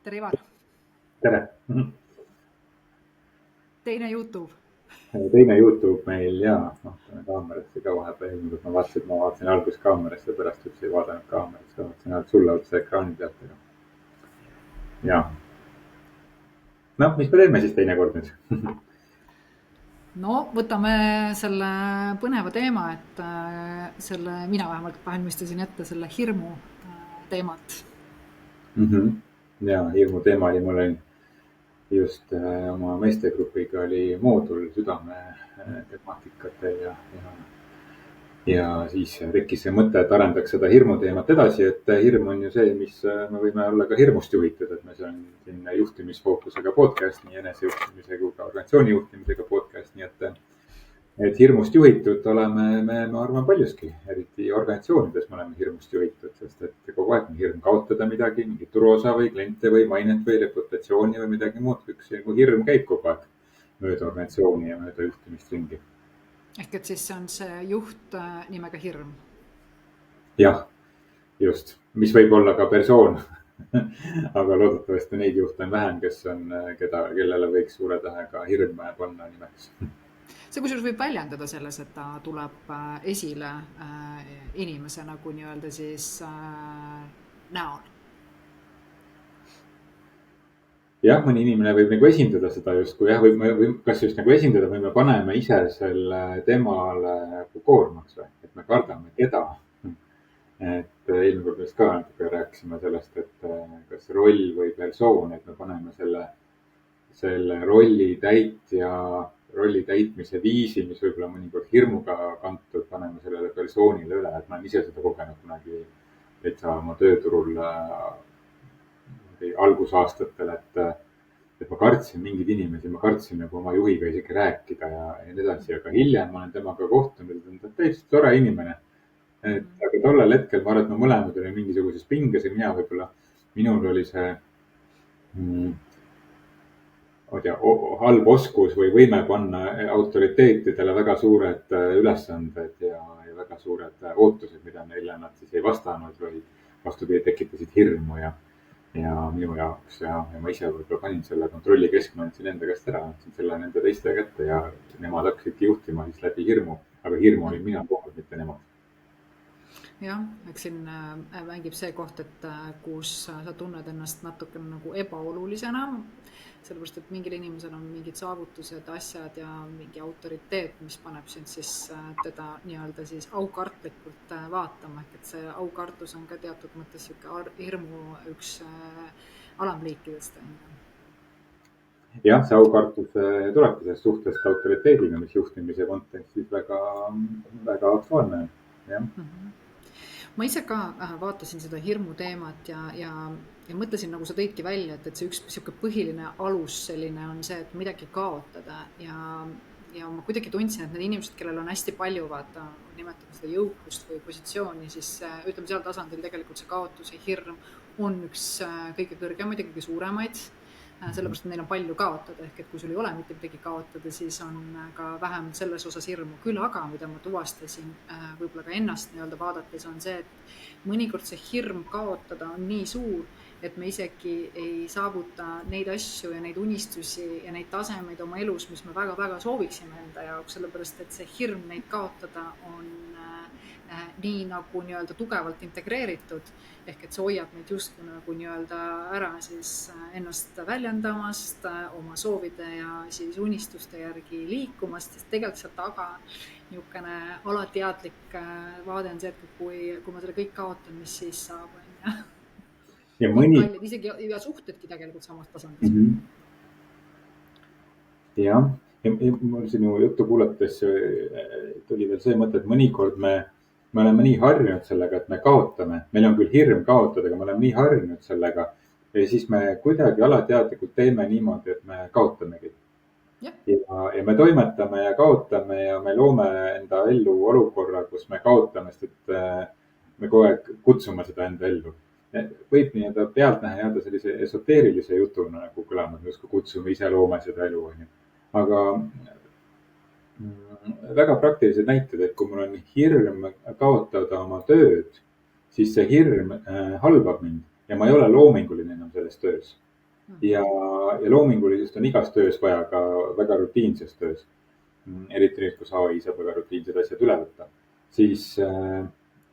tere, Ivar. Tere! Teine YouTube. Teine YouTube meil ja vaatame kaamerasse ka vahepeal ilmub, et ma vaatasin alguses kaamerasse ja pärast üldse ei vaadanud kaamerasse, vaatasin ainult sulle otse ekraani pealt. Ja mis me teeme siis teinekord nüüd? No võtame selle põneva teema, et mina vähemalt valmistasin ette selle hirmu teemat. Ja hirmu teema oli, mul oli just oma meestegrupiga oli moodul südame temaatikate ja siis tekkis see mõte, et arendaks seda hirmu teemat edasi, et hirm on ju see, mis me võime olla ka hirmust juhitud, et me see on siin juhtimisfookusega podcast, nii enesejuhtimise kui ka organisatsiooni juhtimisega podcast, nii et hirmust juhitud oleme me, ma arvan, paljuski, eriti organisatsioonides me oleme hirmust juhitud, sest et kogu aeg on hirm kaotada midagi, mingit turuosa või kliente või mainet või reputatsiooni või midagi muud, üks hirm käib kogu aeg mööda organisatsiooni ja mööda juhtimist ringi. Ehk et siis see on see juht nimega hirm. Jah, just, mis võib olla ka persoon aga loodetavasti neid juhte on vähem, kellele võiks suure tähega hirm panna nimeks. See kusjuures võib väljendada selles, et ta tuleb esile inimese nagu nii-öelda siis näol. Jah, mõni inimene võib nagu esindada seda justkui jah, või kas just nagu esindada või me paneme ise selle temale nagu koormaks või, et me kardame keda. Et eelmine kord vist ka natuke rääkisime sellest, et kas roll või persoon, et me paneme selle rolli täitmise viisi, mis võib-olla mõnikord hirmuga kantud, paneme sellele persoonile üle, et ma olen ise seda kogenud kunagi täitsa oma tööturul algusaastatel, et ma kartsin mingeid inimesi, ma kartsin nagu oma juhiga isegi rääkida ja nii edasi, aga hiljem ma olen temaga kohtunud, ta on täiesti tore inimene. Aga tollel hetkel ma arvan, et me mõlemad olime mingisuguses pinges ja minul oli see halb oskus või võime panna autoriteetidele väga suured ülesanded ja väga suured ootused, mida neile nad siis ei vastanud või vastupidi tekitasid hirmu ja minu jaoks ja ma ise võib-olla panin selle kontrolli keskma, andsin enda käest ära, andsin selle nende teiste kätte ja nemad hakkasidki juhtima siis läbi hirmu, aga hirmu olin mina kogu, mitte nemad. Jah, eks siin mängib see koht, et kus sa tunned ennast natuke nagu ebaolulisena, sellepärast, et mingil inimesel on mingid saavutused, asjad ja mingi autoriteet, mis paneb sind siis teda nii-öelda siis aukartlikult vaatama, et see aukartus on ka teatud mõttes sihuke hirmu üks alamliikidest. Jah, see aukartus tulebki sellest suhtest autoriteediga, mis juhtimise kontekstis väga, väga aktuaalne. Jah. Ma ise ka vaatasin seda hirmu teemat ja mõtlesin, nagu sa tõidki välja, et see üks sihuke põhiline alus selline on see, et midagi kaotada ja ma kuidagi tundsin, et need inimesed, kellel on hästi palju nimetame seda jõukust või positsiooni, siis ütleme seal tasandil tegelikult see kaotuse hirm on üks kõige kõrgemaid ja kõige suuremaid. Sellepärast, et neil on palju kaotada, ehk et kui sul ei ole mitte midagi kaotada, siis on ka vähem selles osas hirmu. Küll aga, mida ma tuvastasin võib-olla ka ennast nii-öelda vaadates, on see, et mõnikord see hirm kaotada on nii suur, et me isegi ei saavuta neid asju ja neid unistusi ja neid tasemeid oma elus, mis me väga-väga sooviksime enda jaoks, sellepärast, et see hirm neid kaotada on nii nagu nii-öelda tugevalt integreeritud, ehk et see hoiab meid justkui nagu nii-öelda ära siis ennast väljendamast, oma soovide ja siis unistuste järgi liikumast, sest tegelikult seal taga niisugune alateadlik vaade on see, et kui ma selle kõik kaotan, mis siis saab, on ja mõni... isegi ja suhtedki tegelikult samas tasandis. Jah, mul sinu juttu kuulates tuli veel see mõte, et mõnikord me oleme nii harjunud sellega, et me kaotame, meil on küll hirm kaotada, aga me oleme nii harjunud sellega ja siis me kuidagi alateadlikult teeme niimoodi, et me kaotamegi. Ja me toimetame ja kaotame ja me loome enda ellu olukorra, kus me kaotame, sest et me kogu aeg kutsume seda enda ellu. Võib nii-öelda pealtnäha jääda sellise esoteerilise jutuna nagu kõlama, et me kutsume ise loome seda elu. Aga väga praktilised näited, et kui mul on hirm kaotada oma tööd, siis see hirm halvab mind ja ma ei ole loominguline enam selles töös. Mhm. ja loomingulisust on igas töös vaja, ka väga rutiinses töös. Eriti nüüd, kus ai saab väga rutiinsed asjad üle võtta, siis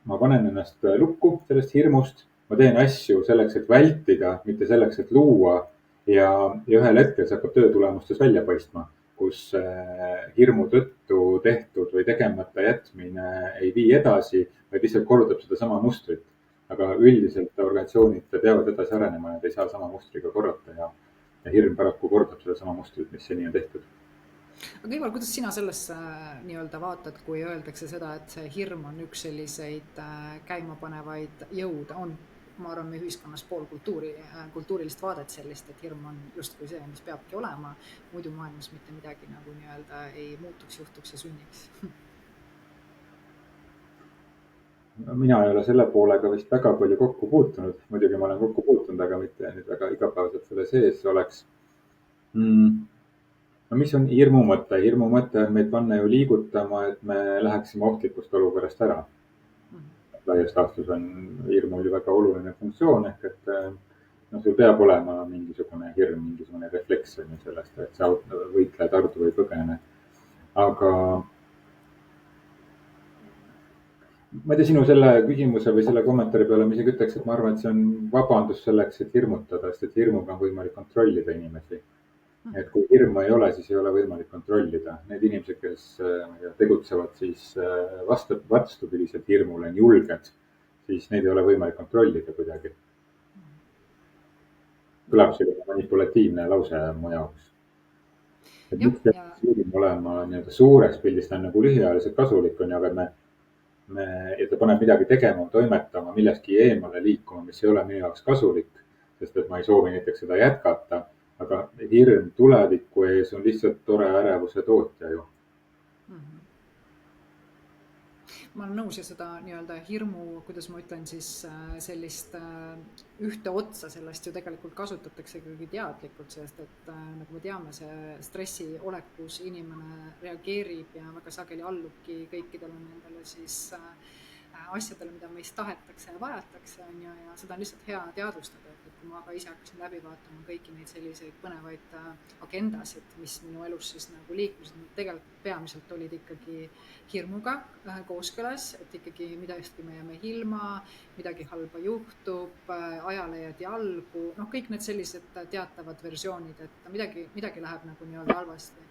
ma panen ennast lukku sellest hirmust. Ma teen asju selleks, et vältida, mitte selleks, et luua. Ja ühel hetkel see hakkab töö tulemustes välja paistma, kus hirmu tõttu tehtud või tegemata jätmine ei vii edasi, vaid lihtsalt kordab sedasama mustrit. Aga üldiselt organisatsioonid peavad edasi arenema, nad ei saa sama mustriga korrata ja hirm paraku kordab sedasama mustrit, mis seni on tehtud. aga Ivar, kuidas sina sellesse nii-öelda vaatad, kui öeldakse seda, et see hirm on üks selliseid käimapanevaid jõude, on, ma arvan, meie ühiskonnas pool kultuurilist vaadet sellist, et hirm on justkui see, mis peabki olema, muidu maailmas mitte midagi nagu nii-öelda ei muutuks, juhtuks ja sünniks. No, mina ei ole selle poolega vist väga palju kokku puutunud, muidugi ma olen kokku puutunud, aga mitte nüüd väga igapäevaselt selle sees oleks mm.. No mis on hirmu mõte? Hirmu mõte on meid panna ju liigutama, et me läheksime ohtlikust olukorrast ära. Laias laastus on hirmul ju väga oluline funktsioon ehk et no sul peab olema mingisugune hirm, mingisugune refleks on ju sellest, et sa võitled, ardu või põgene. Aga ma ei tea, sinu selle küsimuse või selle kommentaari peale ma isegi ütleks, et ma arvan, et see on vabandus selleks, et hirmutada, sest et hirmuga on võimalik kontrollida inimesi. Et kui hirmu ei ole, siis ei ole võimalik kontrollida. Need inimesed, kes tegutsevad siis vastupidiselt hirmule, on julged, siis neid ei ole võimalik kontrollida kuidagi. Kõlab selline manipulatiivne lause mu jaoks. Et jah, miks peaks hirm olema nii-öelda suures pildis, ta on nagu lühiajaliselt kasulik on ju, aga ja ta paneb midagi tegema, toimetama, millestki eemale liikuma, mis ei ole minu jaoks kasulik, sest et ma ei soovi näiteks seda jätkata. Aga hirm tuleviku ees on lihtsalt tore ärevuse tootja ju. ma olen nõus ja seda nii-öelda hirmu, kuidas ma ütlen siis sellist ühte otsa sellest ju tegelikult kasutatakse ikkagi teadlikult, sest et nagu me teame, see stressiolekus inimene reageerib ja väga sageli allubki kõikidele nendele siis asjadele, mida meist tahetakse ja vajatakse, on ju, ja seda on lihtsalt hea teadvustada, et kui ma ka ise hakkasin läbi vaatama kõiki neid selliseid põnevaid agendasid, mis minu elus siis nagu liikusid, tegelikult peamiselt olid ikkagi hirmuga kooskõlas, et ikkagi midagi me jääme ilma, midagi halba juhtub, ajale jäädi jalgu, noh, kõik need sellised teatavad versioonid, et midagi läheb nagu nii-öelda halvasti.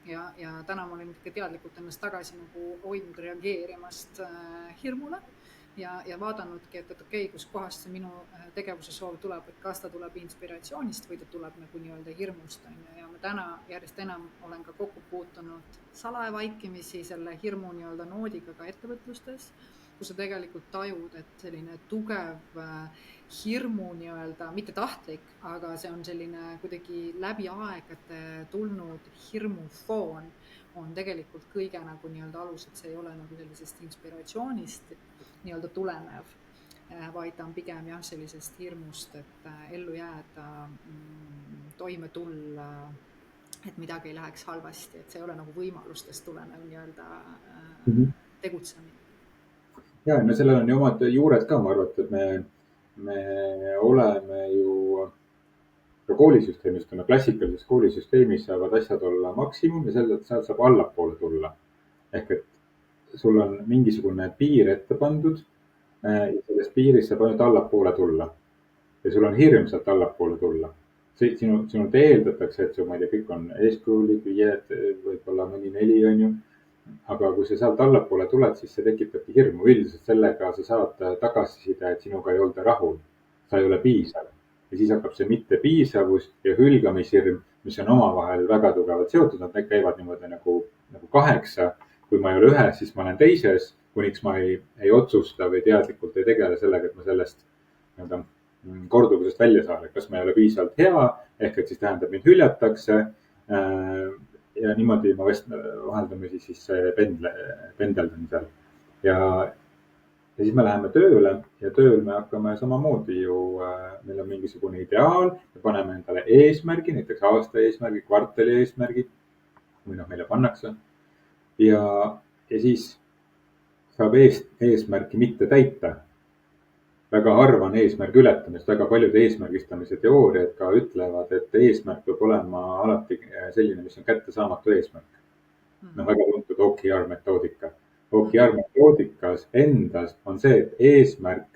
Ja täna ma olen ikka teadlikult ennast tagasi nagu hoidnud reageerimast hirmule ja vaadanudki, et okei, kuskohast see minu tegevuse soov tuleb, et kas ta tuleb inspiratsioonist või ta tuleb nagu nii-öelda hirmust, on ju. Ja ma täna järjest enam olen ka kokku puutunud salajavaikimisi selle hirmu nii-öelda noodiga ka ettevõtlustes, kus sa tegelikult tajud, et selline tugev hirmu nii-öelda, mitte tahtlik, aga see on selline kuidagi läbi aegade tulnud hirmufoon on tegelikult kõige nagu nii-öelda alus, et see ei ole nagu sellisest inspiratsioonist nii-öelda tulenev, vaid ta on pigem jah, sellisest hirmust, et ellu jääda, toime tulla, et midagi ei läheks halvasti, et see ei ole nagu võimalustest tulenev nii-öelda tegutsemine. Ja, no sellel on ju omad juured ka, ma arvan, et me oleme ju ka koolisüsteemis, ütleme klassikalises koolisüsteemis saavad asjad olla maksimum ja sealt saab allapoole tulla. Ehk et sul on mingisugune piir ette pandud ja sellest piirist saab ainult allapoole tulla. Ja sul on hirm sealt allapoole tulla. Sinult eeldatakse, et ma ei tea, kõik on eeskujulik, 5, võib-olla mõni 4 on ju. Aga kui sa sealt allapoole tuled, siis see tekitabki hirmu. Üldiselt sellega sa saad tagasiside, et sinuga ei olda rahul. Sa ei ole piisav. Ja siis hakkab see mittepiisavus ja hülgamishirm, mis on omavahel väga tugevalt seotud. Nad käivad niimoodi nagu 8. Kui ma ei ole ühes, siis ma olen teises, kuniks ma ei otsusta või teadlikult ei tegele sellega, et ma sellest korduvusest välja saan. Et kas ma ei ole piisavalt hea, ehk et siis tähendab, mind hüljatakse. Ja niimoodi ma vaheldame siis pendeldan seal. Ja siis me läheme tööle ja tööl me hakkame samamoodi ju, meil on mingisugune ideaal, me paneme endale eesmärgi, näiteks aasta eesmärgi, kvartali eesmärgi, või meile pannakse. Ja siis saab eesmärki mitte täita. väga harva on eesmärgi ületamist, väga paljud eesmärgistamise teooriad ka ütlevad, et eesmärk peab olema alati selline, mis on kättesaamatu eesmärk. No väga tuntud OKR metoodika. OKR metoodikas endas on see, et eesmärk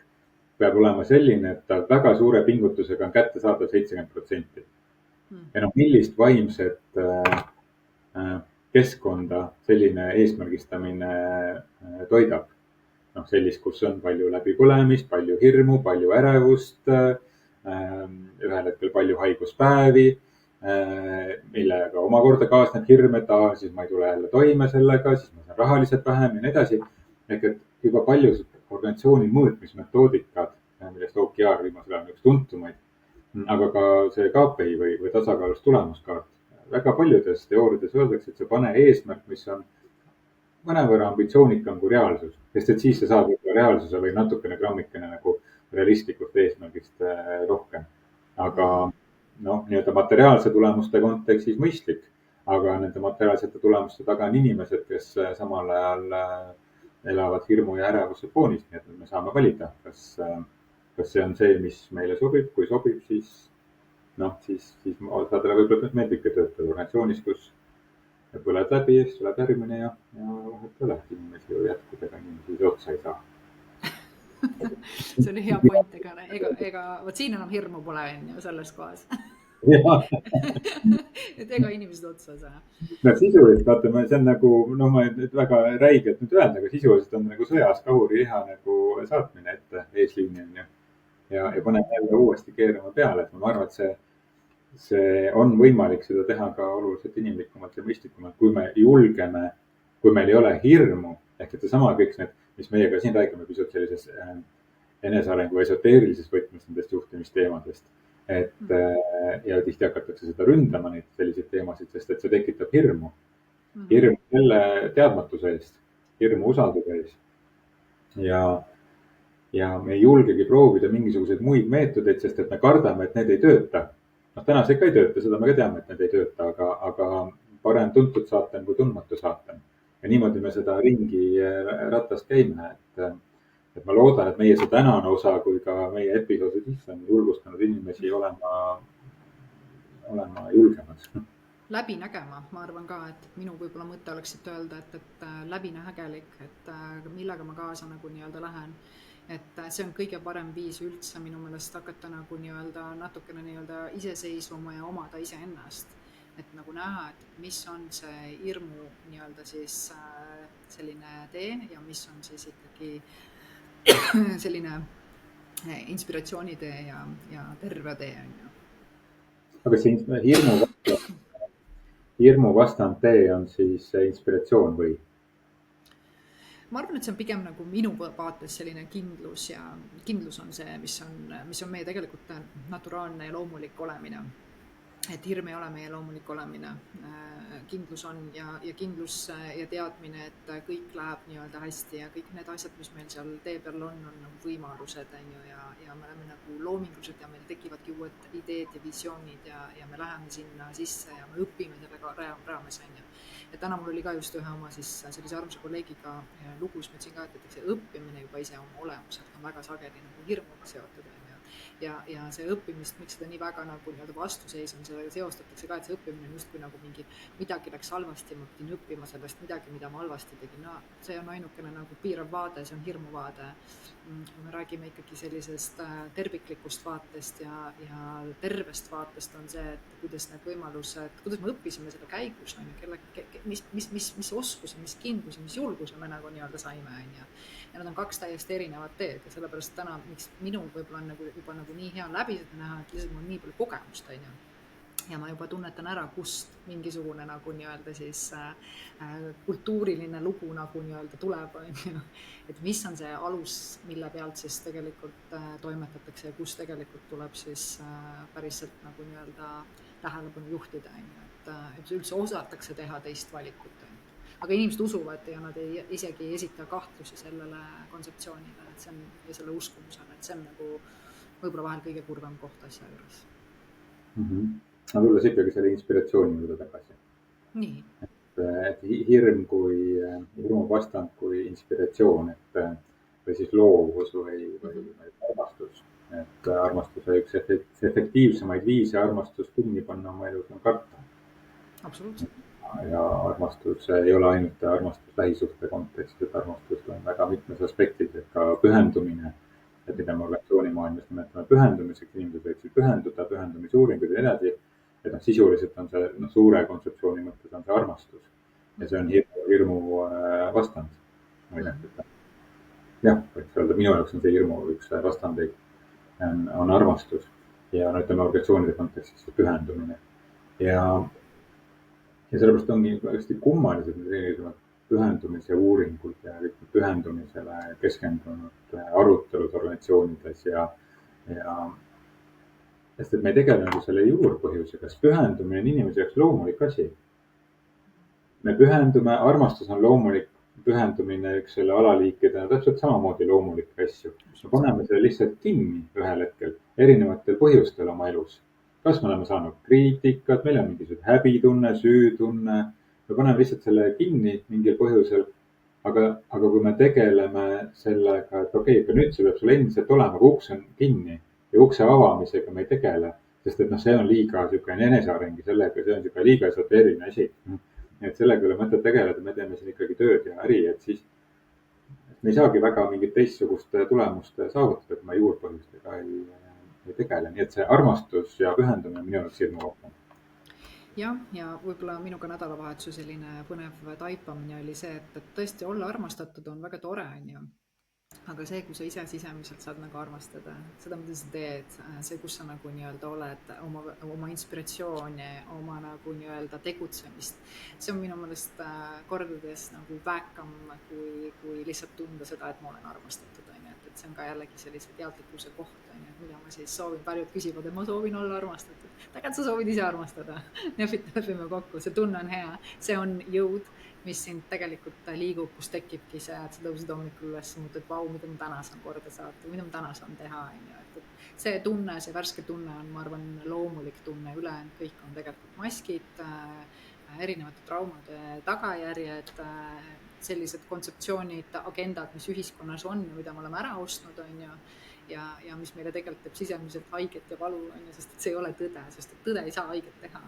peab olema selline, et ta väga suure pingutusega on kättesaadav 70%. Ja noh, millist vaimset keskkonda selline eesmärgistamine toidab? Noh, sellist, kus on palju läbipõlemist, palju hirmu, palju ärevust, ühel hetkel palju haiguspäevi, millega omakorda kaasneb hirm, et siis ma ei tule jälle toime sellega, siis ma saan rahaliselt vähem ja nii edasi. Ehk et juba paljud organisatsiooni mõõtmismetoodikad, millest OKR viimasel ajal on üks tuntumaid, aga ka see KPI või tasakaalus tulemuskaart. Väga paljudes teooriades öeldakse, et see pane eesmärk, mis on mõnevõrra ambitsioonikam kui reaalsus, sest et siis sa saad reaalsuse või natukene grammikene nagu realistlikust eesmärgist rohkem. Aga noh, nii-öelda materiaalse tulemuste kontekstis mõistlik, aga nende materiaalsete tulemuste taga on inimesed, kes samal ajal elavad hirmu ja ärevuse foonis, nii et me saame valida, kas see on see, mis meile sobib, kui sobib, siis osadele võib-olla meeldibki töötada organisatsioonis, kus põled läbi ja siis tuleb järgmine ja vahet ei ole, inimesi ju jätkub, ega inimesi otsa ei saa. See oli hea point, ega vot siin enam hirmu pole on ju selles kohas. Et ega inimesed otsa ei saa. No sisuliselt, vaata, see on nagu, ma väga räigelt nüüd öelda, aga sisuliselt on nagu sõjas kahuriliha nagu saatmine ette eesliini on ju. Ja paneme jälle uuesti keerama peale, et ma arvan, et see on võimalik seda teha ka oluliselt inimlikumalt ja mõistlikumalt, kui me julgeme, kui meil ei ole hirmu, ehk et seesama kõik need, mis meiega siin räägime pisut sellises enesearengu esoteerilises võtmes nendest juhtimisteemadest. Ja tihti hakatakse seda ründama, neid selliseid teemasid, sest et see tekitab hirmu. Hirmu selle teadmatuse eest, hirmu usalduse eest. Ja me ei julgegi proovida mingisuguseid muid meetodeid, sest et me kardame, et need ei tööta. Täna see ka ei tööta, seda me ka teame, et need ei tööta, aga parem tuntud saaten kui tundmatu saaten. Ja niimoodi me seda ringi ratast käime, et ma loodan, et meie see tänane osa kui ka meie episoodid on julgustanud inimesi olema julgemad. Läbinägema, ma arvan ka, et minu võib-olla mõte oleks siit öelda, et läbinägelik, et millega ma kaasa nagu nii-öelda lähen. Et see on kõige parem viis üldse minu meelest hakata nagu nii-öelda natukene nii-öelda iseseisvuma ja omada iseennast. Et nagu näha, et mis on see hirmu nii-öelda siis selline tee ja mis on siis ikkagi selline inspiratsioonitee ja terve tee on ju. Aga see hirmu vastand tee on siis inspiratsioon või? Ma arvan, et see on pigem nagu minu vaates selline kindlus ja kindlus on see, mis on meie tegelikult naturaalne ja loomulik olemine. Et hirm ei ole meie loomulik olemine. Kindlus on ja kindlus ja teadmine, et kõik läheb nii-öelda hästi ja kõik need asjad, mis meil seal tee peal on nagu võimalused ja me oleme nagu loomingulised ja meil tekivadki uued ideed ja visioonid ja me läheme sinna sisse ja me õpime sellega raames on ju. Ja täna mul oli ka just ühe oma siis sellise armsa kolleegiga lugu, mis ma ütlesin ka, et see õppimine juba ise oma olemuselt on väga sageli nagu hirmuga seotud on ju. Ja see õppimist, miks seda nii väga nagu nii-öelda vastuseis on, sellega seostatakse ka, et see õppimine on justkui nagu midagi läks halvasti, ma pidin õppima sellest midagi, mida ma halvasti tegin. No see on ainukene nagu piirav vaade, see on hirmuvaade. Me räägime ikkagi sellisest terviklikust vaatest ja tervest vaatest on see, et kuidas need võimalused, kuidas me õppisime selle käigus, mis oskusi, mis kindlusi, mis julguse me nagu nii-öelda saime. Ja nad on kaks täiesti erinevat teed ja sellepärast täna, miks minul võib-olla on nagu juba nagu nii hea läbi seda näha, et lihtsalt mul nii palju kogemust on ju. Ja ma juba tunnetan ära, kust mingisugune nagu nii-öelda siis kultuuriline lugu nagu nii-öelda tuleb, et mis on see alus, mille pealt siis tegelikult toimetatakse ja kus tegelikult tuleb siis päriselt nagu nii-öelda tähelepanu juhtida, et üldse osatakse teha teist valikut. Aga inimesed usuvad ja nad isegi ei esita kahtlusi sellele kontseptsioonile, et see on ja selle uskumusele, et see on nagu võib-olla vahel kõige kurvem koht asja juures. Aga tulles ikkagi selle inspiratsiooni juurde tagasi. Nii. Et hirmu vastand kui inspiratsioon, või siis loovus või et armastuse üks efektiivsemaid viise armastust kinni panna oma elus on karta. Absoluutselt. Ja armastus ei ole ainult armastus lähisuhte kontekstis, et armastust on väga mitmes aspektis, et ka pühendumine, et mida me organisatsioonimaailmas nimetame pühendumiseks, inimesed võiksid pühenduda, pühendumisuuringud ja nii edasi. Et sisuliselt on see suure kontseptsiooni mõttes on see armastus ja see on hirmu vastand. Jah, võiks öelda, minu jaoks on see hirmu üks vastandeid on armastus ja no ütleme organisatsioonide kontekstis pühendumine. Ja sellepärast ongi hästi kummalised need pühendumise uuringud ja pühendumisele keskendunud arutelud organisatsioonides ja sest et me ei tegele nagu selle juurpõhjusega, sest pühendumine on inimese jaoks loomulik asi. Me pühendume, armastus on loomulik, pühendumine üks selle alaliikidena täpselt samamoodi loomulik asju. Me paneme selle lihtsalt kinni ühel hetkel erinevatel põhjustel oma elus. Kas me oleme saanud kriitikat, meil on mingisugune häbitunne, süütunne, me paneme lihtsalt selle kinni mingil põhjusel. Aga kui me tegeleme sellega, et okei, aga nüüd see peab sul endiselt olema, kui uks on kinni ja ukse avamisega me ei tegele, sest et see on liiga selline enesearengi sellega, see on selline liiga esoteeriline asi. Et sellega ei ole mõtet tegeleda, me teeme siin ikkagi tööd ja äri, et siis me ei saagi väga mingit teistsugust tulemust saavutada, kui me juurpõhjustega ei tegele. Nii et see armastus ja pühendumine minu jaoks hirmu rohkem. Ja võib-olla minuga nädalavahetuse selline põnev taipamine oli see, et tõesti olla armastatud on väga tore, on ju. Aga see, kui sa ise sisemiselt saad nagu armastada, seda, mida sa teed, see, kus sa nagu nii-öelda oled, oma inspiratsiooni, oma nagu nii-öelda tegutsemist, see on minu meelest kordades nagu väekam, kui lihtsalt tunda seda, et ma olen armastatud, on ju. Et see on ka jällegi sellise teadlikkuse koht, on ju, mida ma siis soovin. Paljud küsivad, et ma soovin olla armastatud. Tegelikult sa soovid ise armastada. Lepime kokku, see tunne on hea, see on jõud, mis sind tegelikult liigub, kus tekibki see, et sa tõusid hommikul üles ja mõtled, vau, mida ma täna saan korda saata, mida ma täna saan teha. Et see tunne, see värske tunne on, ma arvan, loomulik tunne, ülejäänud kõik on tegelikult maskid, erinevate traumade tagajärjed, sellised kontseptsioonid, agendad, mis ühiskonnas on ja mida me oleme ära ostnud, on ju, ja mis meile tegelikult teeb sisemiselt haiget ja valu, on ju, sest et see ei ole tõde, sest et tõde ei saa haiget teha.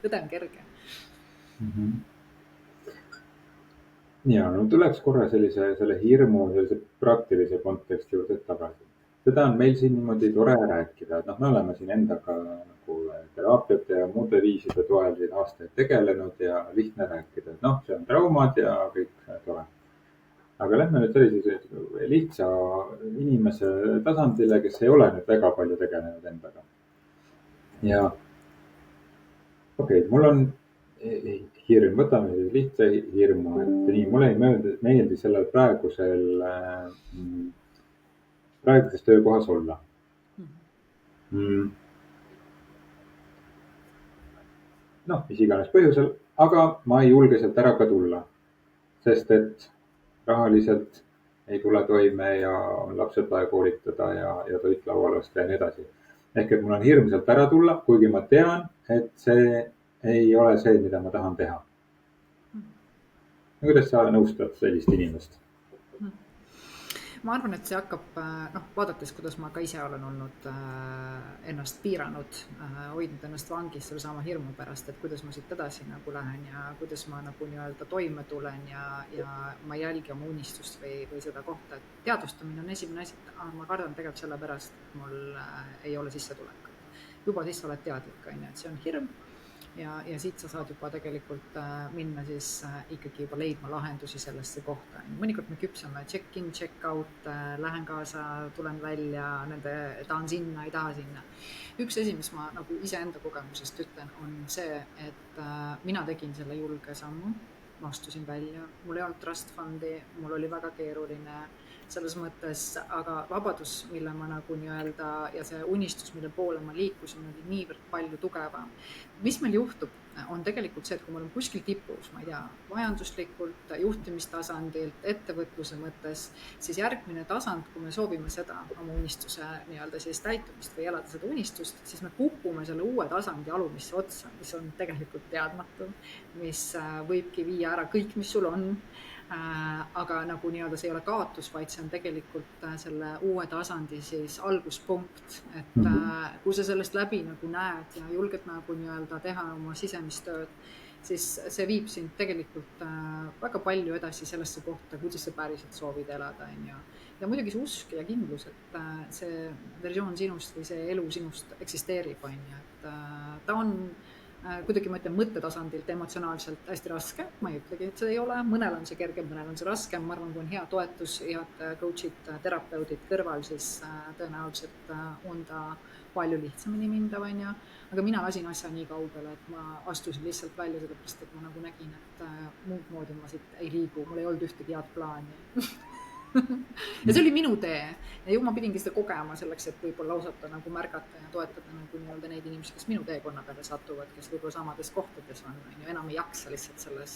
Tõde on kerge. Ja no tuleks korra selle hirmu, sellise praktilise konteksti juurde tagasi. Seda on meil siin niimoodi tore rääkida, et me oleme siin endaga nagu teraapiate ja muude viiside toel siin aastaid tegelenud ja lihtne rääkida, et see on traumad ja kõik tore. Aga lähme nüüd sellise lihtsa inimese tasandile, kes ei ole nüüd väga palju tegelenud endaga. Ja okei, mul on hirm, võtame lihtsa hirmu, et nii, mulle ei meeldi sellel praeguses töökohas olla. Mis iganes põhjusel, aga ma ei julge sealt ära ka tulla, sest et rahaliselt ei tule toime ja on lapsed vaja koolitada ja toit lauale osta ja nii edasi. Ehk et mul on hirm sealt ära tulla, kuigi ma tean, et see ei ole see, mida ma tahan teha. Kuidas sa nõustad sellist inimest? Ma arvan, et see hakkab, vaadates, kuidas ma ka ise olen olnud ennast piiranud, hoidnud ennast vangis selle sama hirmu pärast, et kuidas ma siit edasi nagu lähen ja kuidas ma nagu nii-öelda toime tulen ja ma jälgi oma unistust või seda kohta, et teadvustamine on esimene asi, ma kardan tegelikult selle pärast, et mul ei ole sissetulekut. Juba siis sa oled teadlik, on ju, et see on hirm. Ja siit sa saad juba tegelikult minna siis ikkagi juba leidma lahendusi sellesse kohta. Mõnikord me küpsame check in, check out, lähen kaasa, tulen välja, tahan sinna, ei taha sinna. Üks asi, mis ma nagu iseenda kogemusest ütlen, on see, et mina tegin selle julge sammu, ma astusin välja, mul ei olnud trust fundi, mul oli väga keeruline selles mõttes, aga vabadus, mille ma nagu nii-öelda ja see unistus, mille poole ma liikusin, oli niivõrd palju tugevam. Mis meil juhtub, on tegelikult see, et kui me oleme kuskil tipus, ma ei tea, majanduslikult, juhtimistasandilt, ettevõtluse mõttes, siis järgmine tasand, kui me soovime seda oma unistuse nii-öelda siis täitumist või elada seda unistust, siis me kukume selle uue tasandi alumisse otsa, mis on tegelikult teadmatu, mis võibki viia ära kõik, mis sul on. Aga nagu nii-öelda see ei ole kaotus, vaid see on tegelikult selle uue tasandi siis alguspunkt, et kui sa sellest läbi nagu näed ja julged nagu nii-öelda teha oma sisemist tööd, siis see viib sind tegelikult väga palju edasi sellesse kohta, kuidas sa päriselt soovid elada, on ju. Ja muidugi see usk ja kindlus, et see versioon sinust või see elu sinust eksisteerib, on ju, et ta on kuidagi ma ütlen mõttetasandilt emotsionaalselt hästi raske, ma ei ütlegi, et see ei ole, mõnel on see kergem, mõnel on see raskem, ma arvan, kui on hea toetus, head coach'id, terapeudid kõrval, siis tõenäoliselt on ta palju lihtsamini mindav, on ju, aga mina lasin asja nii kaugele, et ma astusin lihtsalt välja sellepärast, et ma nagu nägin, et muud moodi ma siit ei liigu, mul ei olnud ühtegi head plaani. Ja see oli minu tee ja ju ma pidingi seda kogema selleks, et võib-olla osata nagu märgata ja toetada nagu nii-öelda neid inimesi, kes minu teekonna peale satuvad, kes võib-olla samades kohtades on ju, enam ei jaksa lihtsalt selles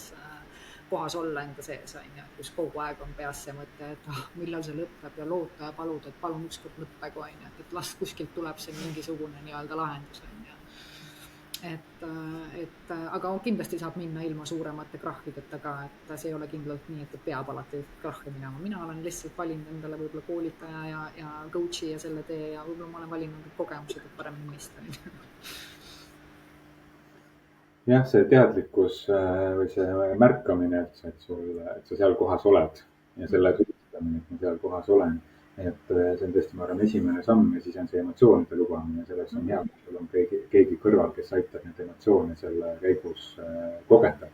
kohas olla enda sees, on ju, kus kogu aeg on peas see mõte, et millal see lõpeb ja loota ja paluda, et palun ükskord lõppegu, on ju, et las kuskilt tuleb see mingisugune nii-öelda lahendus, on ju. Aga kindlasti saab minna ilma suuremate krahhideta ka, et see ei ole kindlalt nii, et peab alati krahhi minema. Mina olen lihtsalt valinud endale võib-olla koolitaja ja coach'i ja selle tee ja võib-olla ma olen valinud kogemused, et paremini mõista. Jah, see teadlikkus või see märkamine, et sa seal kohas oled ja selle tunnistamine, et ma seal kohas olen. Et see on tõesti, ma arvan, esimene samm ja siis on see emotsioonide lubamine. Selleks on hea, kui sul on keegi kõrval, kes aitab neid emotsioone selle käigus kogeda.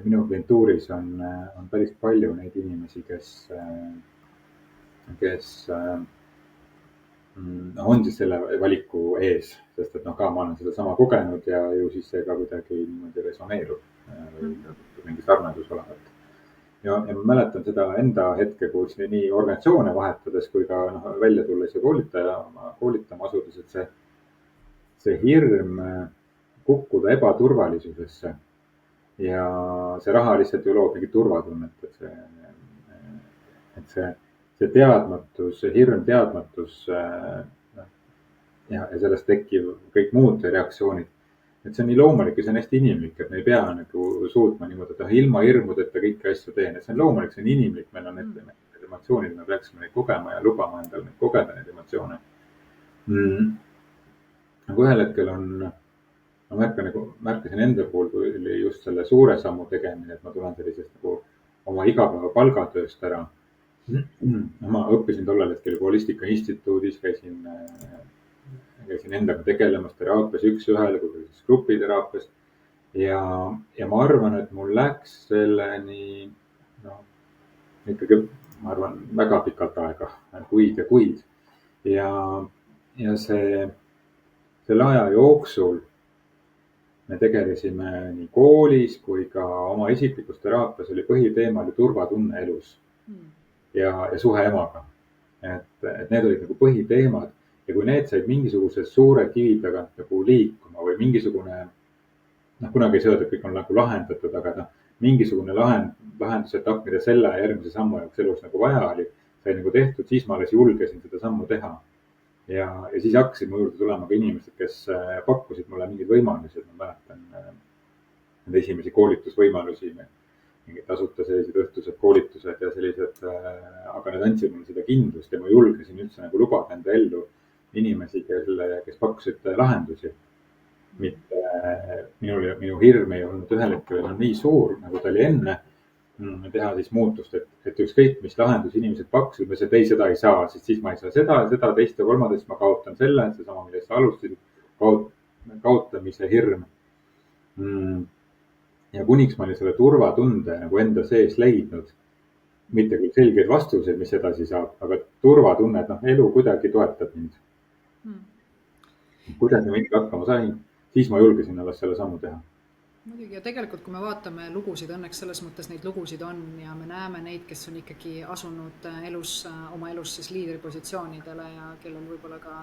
Minu klientuuris on päris palju neid inimesi, kes on siis selle valiku ees, sest et ka ma olen seda sama kogenud ja ju siis see ka kuidagi niimoodi resoneerub või mingi sarnasus olevat. Ja ma mäletan seda enda hetke, kus nii organisatsioone vahetades kui ka välja tulles ja koolitama asudes, et see hirm kukkuda ebaturvalisusesse ja see raha lihtsalt ju loob mingi turvatunnet, et see teadmatus, see hirm teadmatus ja sellest tekkiv kõik muud reaktsioonid. Et see on nii loomulik ja see on hästi inimlik, et me ei pea nagu suutma niimoodi, et ilma hirmudeta kõiki asju teen, et see on loomulik, see on inimlik, meil on need emotsioonid, me peaksime neid kogema ja lubama endale neid kogeda, neid emotsioone. Nagu ühel hetkel ma märkasin enda puhul, kui oli just selle suure sammu tegemine, et ma tulen sellisest nagu oma igapäeva palgatööst ära. Ma õppisin tollel hetkel Holistika Instituudis, käisin endaga tegelemas teraapias üks-ühele kui siis grupiteraapias ja ma arvan, et mul läks selleni ikkagi, ma arvan, väga pikalt aega, kuid ja kuid ja selle aja jooksul me tegelesime nii koolis kui ka oma isiklikus teraapias oli põhiteema oli turvatunne elus ja suhe emaga, et need olid nagu põhiteemad. Ja kui need said mingisuguse suure kivi tagant nagu liikuma või mingisugune, kunagi ei saa öelda, et kõik on nagu lahendatud, aga mingisugune lahendusetapp, mida selle järgmise sammu jaoks elus nagu vaja oli, sai nagu tehtud, siis ma alles julgesin seda sammu teha. Ja siis hakkasid mu juurde tulema ka inimesed, kes pakkusid mulle mingeid võimalusi, et ma mäletan nende esimesi koolitusvõimalusi, mingid tasuta sellised õhtused koolitused ja sellised, aga need andsid mulle seda kindlust ja ma julgesin üldse nagu lubada enda ellu inimesi, kes pakkusid lahendusi. Mitte minu hirm ei olnud ühel hetkel nii suur, nagu ta oli enne teha siis muutust, et ükskõik, mis lahendus inimesed pakkusid, ma seda ei saa, sest siis ma ei saa seda, teist ja kolmandat, ma kaotan selle, seesama, millest sa alustasid, kaotamise hirm. Ja kuniks ma olin selle turvatunde nagu enda sees leidnud, mitte küll selgeid vastuseid, mis edasi saab, aga turvatunne, et elu kuidagi toetab mind. Kuidagi mingi hakkama sain, siis ma julgesin alles selle sammu teha. Muidugi ja tegelikult, kui me vaatame lugusid, õnneks selles mõttes neid lugusid on ja me näeme neid, kes on ikkagi asunud oma elus siis liidripositsioonidele ja kellel võib-olla ka,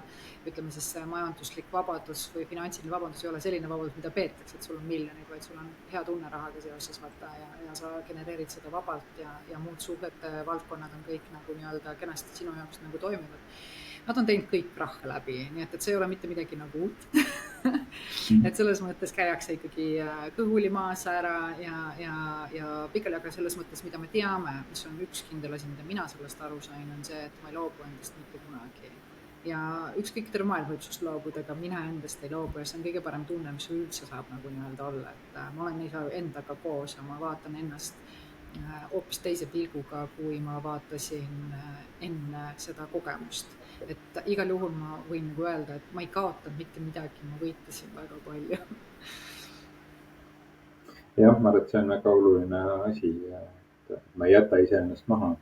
ütleme siis majanduslik vabadus või finantsiline vabadus ei ole selline vabadus, mida peetakse, et sul on miljonid, vaid sul on hea tunne rahaga seoses vaata ja sa genereerid seda vabalt ja muud suhete valdkonnad on kõik nagu nii-öelda kenasti sinu jaoks nagu toimivad. Nad on teinud kõik krahhe läbi, nii et see ei ole mitte midagi nagu uut. et selles mõttes käiakse ikkagi kõhuli maas ära ja pikali, aga selles mõttes, mida me teame, mis on üks kindel asi, mida mina sellest aru sain, on see, et ma ei loobu endast mitte kunagi. Ja ükskõik terve maailm võib sust loobuda, aga mina endast ei loobu ja see on kõige parem tunne, mis üldse saab nagu nii-öelda olla, et ma olen endaga koos ja ma vaatan ennast hoopis teise pilguga, kui ma vaatasin enne seda kogemust. Et igal juhul ma võin nagu öelda, et ma ei kaotanud mitte midagi, ma võitasin väga palju. Jah, ma arvan, et see on väga oluline asi, et ma ei jäta iseennast maha.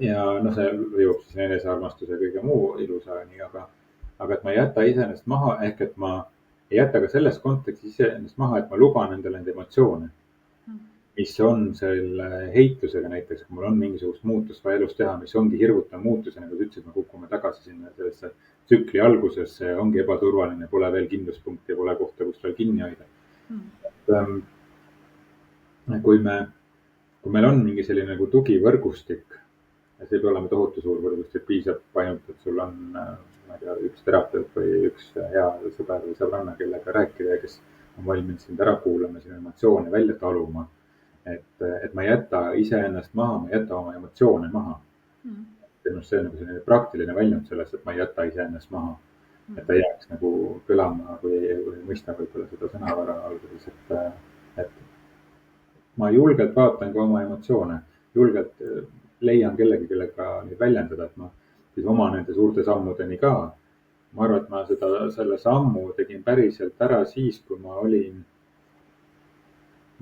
Ja no see jõuab siis enesearmastuse kõige muu ilusani, aga et ma ei jäta iseennast maha, ehk et ma ei jäta ka selles kontekstis iseennast maha, et ma luban endale neid emotsioone, mis on selle heitlusega näiteks, kui mul on mingisugust muutust vaja elus teha, mis ongi hirmutav muutus ja nagu sa ütlesid, me kukume tagasi sinna sellesse tsükli algusesse, ongi ebaturvaline, pole veel kindluspunkti ja pole kohta, kust veel kinni hoida. Kui meil on mingi selline nagu tugivõrgustik, ja see ei pea olema tohutu suur võrgustik, piisab ainult, et sul on, ma ei tea, üks terapeut või üks hea sõber või sõbranna, kellega rääkida, kes on valmis sind ära kuulama, sinu emotsioone välja taluma. Et ma ei jäta iseennast maha, ma ei jäta oma emotsioone maha. See on nagu selline praktiline väljund sellest, et ma ei jäta iseennast maha. Et ta jääks nagu kõlama või mõista võib-olla seda sõnavara alguses, et ma julgelt vaatan ka oma emotsioone, julgelt leian kellegi, kellega neid väljendada, et ma siis oma nende suurte sammudeni ka. Ma arvan, et ma selle sammu tegin päriselt ära siis, kui ma olin,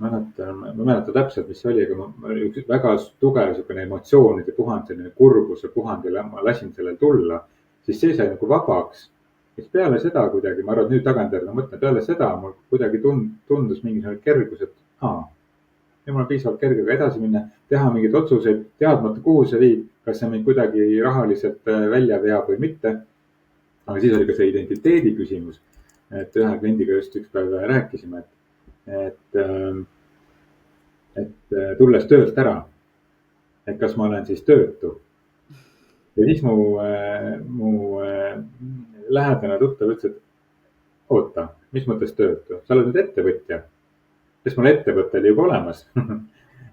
ma ei mäleta täpselt, mis see oli, aga üks väga tugev selline emotsioonide puhand, selline kurbuse puhand ja ma lasin sellel tulla, siis see sai nagu vabaks. Siis peale seda kuidagi, ma arvan, et nüüd tagantjärele mõtlen, peale seda mul kuidagi tundus mingisugune kergus, et ja mul on piisavalt kerge ka edasi minna, teha mingeid otsuseid, teadmata kuhu see viib, kas see mind kuidagi rahaliselt välja veab või mitte. Aga siis oli ka see identiteedi küsimus, et ühe kliendiga just üks päev rääkisime, et tulles töölt ära, et kas ma olen siis töötu. Ja siis mu lähedane tuttav ütles, et oota, mis mõttes töötu, sa oled nüüd ettevõtja. Kes mul ettevõttel juba olemas,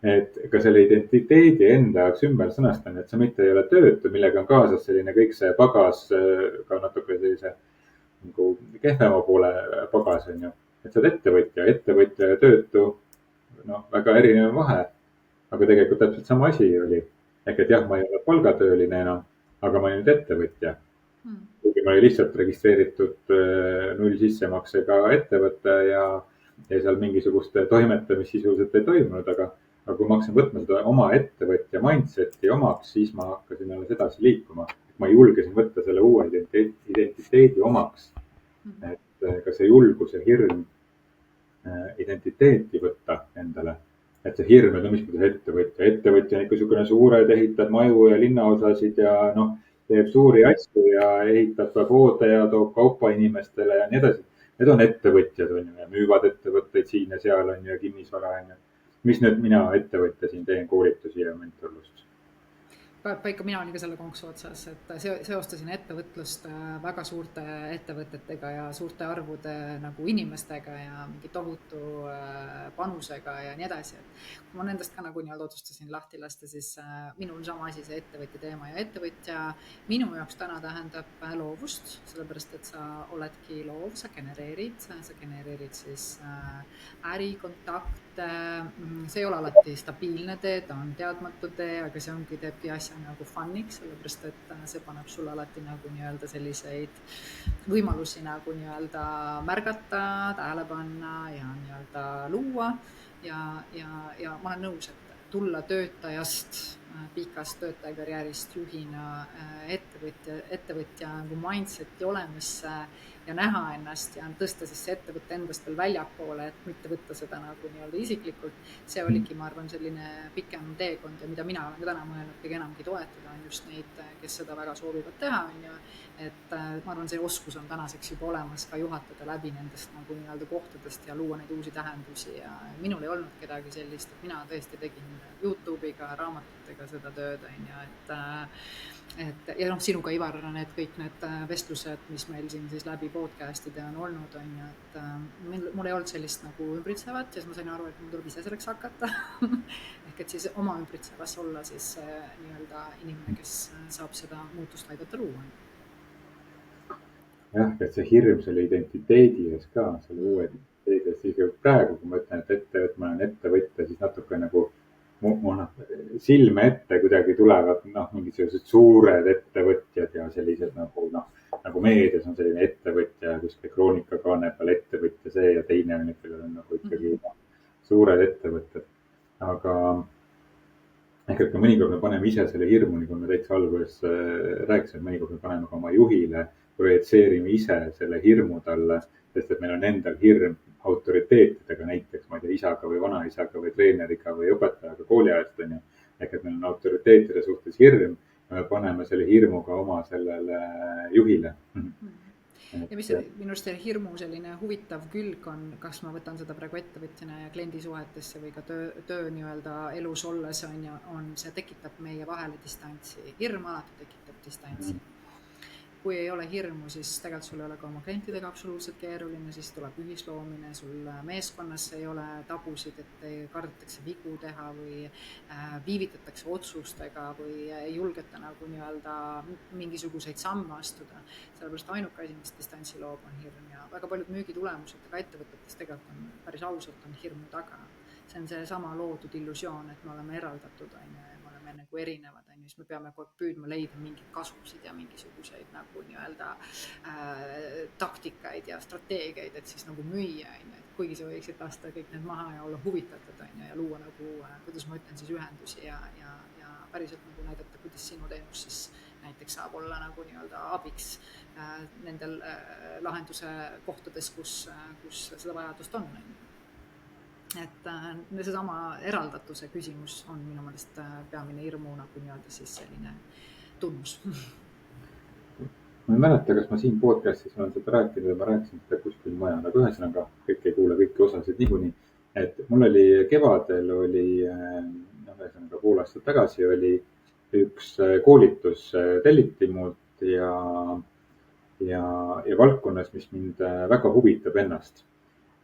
et ka selle identiteedi enda jaoks ümber sõnastan, et sa mitte ei ole töötu, millega on kaasas selline kõik see pagas, ka natuke sellise nagu kehvema poole pagas on ju, et sa oled ettevõtja ja töötu, no väga erinev vahe, aga tegelikult täpselt sama asi oli. Ehk et jah, ma ei ole palgatööline enam, aga ma olen nüüd ettevõtja. Kuigi ma olin lihtsalt registreeritud null sissemaksega ettevõte ja seal mingisugust toimetamist sisuliselt ei toimunud, aga kui ma hakkasin võtma seda oma ettevõtja mindseti omaks, siis ma hakkasin alles edasi liikuma. Ma julgesin võtta selle uue identiteedi omaks. Et ka see julgus ja hirm identiteeti võtta endale. Et see hirm, et mis mõttes ettevõtja. Ettevõtja on ikka niisugune suured, ehitab maju ja linnaosasid ja teeb suuri asju ja ehitab poode ja toob kaupa inimestele ja nii edasi. Need on ettevõtjad on ju ja müüvad ettevõtteid siin ja seal on ju ja kinnisvara on ju. Mis nüüd mina ettevõtja siin teen koolitusi ja mentorlust? Paika mina olin ka selle konksu otsas, et seostasin ettevõtlust väga suurte ettevõtetega ja suurte arvude nagu inimestega ja mingi tohutu panusega ja nii edasi. Et kui ma nendest ka nagu nii-öelda otsustasin lahti lasta, siis minul sama asi see ettevõtja teema ja ettevõtja minu jaoks täna tähendab loovust, sellepärast et sa oledki loov, sa genereerid siis ärikontakte, see ei ole alati stabiilne tee, ta on teadmatu tee, aga see ongi, teebki asja nagu fun'iks, sellepärast et see paneb sulle alati nagu nii-öelda selliseid võimalusi nagu nii-öelda märgata, tähele panna ja nii-öelda luua ja ma olen nõus, et tulla töötajast, pikast töötajakarjäärist juhina ettevõtja nagu mindseti olemisse ja näha ennast ja tõsta siis see ettevõtte endast veel väljapoole, et mitte võtta seda nagu nii-öelda isiklikult. See oligi, ma arvan, selline pikem teekond ja mida mina olen ka täna mõelnud kõige enamgi toetada on just neid, kes seda väga soovivad teha. Et ma arvan, see oskus on tänaseks juba olemas ka juhatada läbi nendest nagu nii-öelda kohtadest ja luua neid uusi tähendusi ja minul ei olnud kedagi sellist, et mina tõesti tegin YouTube'iga, raamatutega inimestega seda tööd, on ju, et ja noh, sinuga, Ivar, need kõik need vestlused, mis meil siin siis läbi podcast'ide on olnud, on ju, et mul ei olnud sellist nagu ümbritsevat ja siis ma sain aru, et mul tuleb ise selleks hakata ehk et siis oma ümbritsevas olla siis nii-öelda inimene, kes saab seda muutust aidata luua. jah, et see hirm selle identiteedi ees ka, selle uue identiteedi ees, siis praegu, kui ma ütlen, et ma olen ettevõtja, siis natuke nagu silme ette kuidagi tulevad mingisugused suured ettevõtjad ja sellised nagu meedias on selline ettevõtja kuskil kroonikakaane peal ettevõtja see ja teine on, kellel on nagu ikkagi suured ettevõtted. Aga ehk et ka mõnikord me paneme ise selle hirmu, nagu me täitsa alguses rääkisime, mõnikord me paneme ka oma juhile, projitseerime ise selle hirmu talle, sest et meil on endal hirm autoriteetidega, näiteks ma ei tea, isaga või vanaisaga või treeneriga või õpetajaga kooliajast, on ju. Ehk et meil on autoriteetide suhtes hirm ja me paneme selle hirmu ka oma sellele juhile. Ja mis minu arust selle hirmu selline huvitav külg on, kas ma võtan seda praegu ettevõtjana ja kliendisuhetesse või ka töö nii-öelda elus olles on see tekitab meie vahele distantsi. Hirm alati tekitab distantsi. Kui ei ole hirmu, siis tegelikult sul ei ole ka oma klientidega absoluutselt keeruline, siis tuleb ühisloomine, sul meeskonnas ei ole tabusid, et kardetakse vigu teha või viivitatakse otsustega või ei julgeta nagu nii-öelda mingisuguseid samme astuda. Sellepärast ainuke asi, mis distantsi loob, on hirm ja väga paljud müügitulemused ka ettevõtetes tegelikult on päris ausalt on hirmu taga. See on see sama loodud illusioon, et me oleme eraldatud, on ju, ja me oleme nagu erinevad, on ju, siis me peame püüdma leida mingeid kasusid ja mingisuguseid nagu nii-öelda taktikaid ja strateegiaid, et siis nagu müüa, on ju, et kuigi sa võiksid lasta kõik need maha ja olla huvitatud, on ju, ja luua nagu, kuidas ma ütlen siis, ühendusi ja päriselt nagu näidata, kuidas sinu teenus siis näiteks saab olla nagu nii-öelda abiks nendel lahenduse kohtades, kus seda vajadust on. Et seesama eraldatuse küsimus on minu mõelest peamine hirmu nagu nii-öelda siis selline tunnus. Ma ei mäleta, kas ma siin podcastis olen seda rääkinud ja ma rääkisin seda kuskil mujal, aga ühesõnaga kõik ei kuule kõiki osasid niikuinii. Et mul oli kevadel ühesõnaga pool aastat tagasi oli üks koolitus telliti mult ja valdkonnas, mis mind väga huvitab ennast.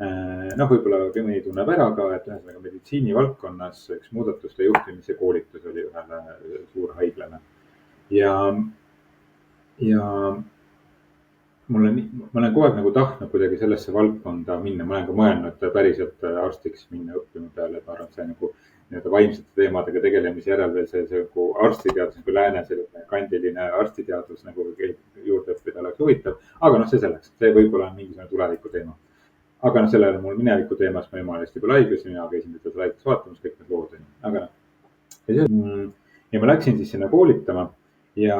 Võib-olla mõni tunneb ära ka, et ühesõnaga meditsiini valdkonnas üks muudatuste juhtimise koolitus oli ühele suurhaiglale. Ja ma olen kogu aeg nagu tahtnud kuidagi sellesse valdkonda minna. Ma olen ka mõelnud päriselt arstiks minna õppima peale, et ma arvan, et see nagu nii-öelda vaimsete teemadega tegelemise järel veel see nagu arstiteadus, nagu lääne selline kandiline arstiteadus nagu juurde õppida oleks huvitav. Aga see selleks, see võib-olla on mingisugune tuleviku teema. Aga sellele mul mineviku teemas, ma ema hästi palju haiglas, mina käisin teda haiglas vaatamas, kõik need lood. Aga ja ma läksin siis sinna koolitama ja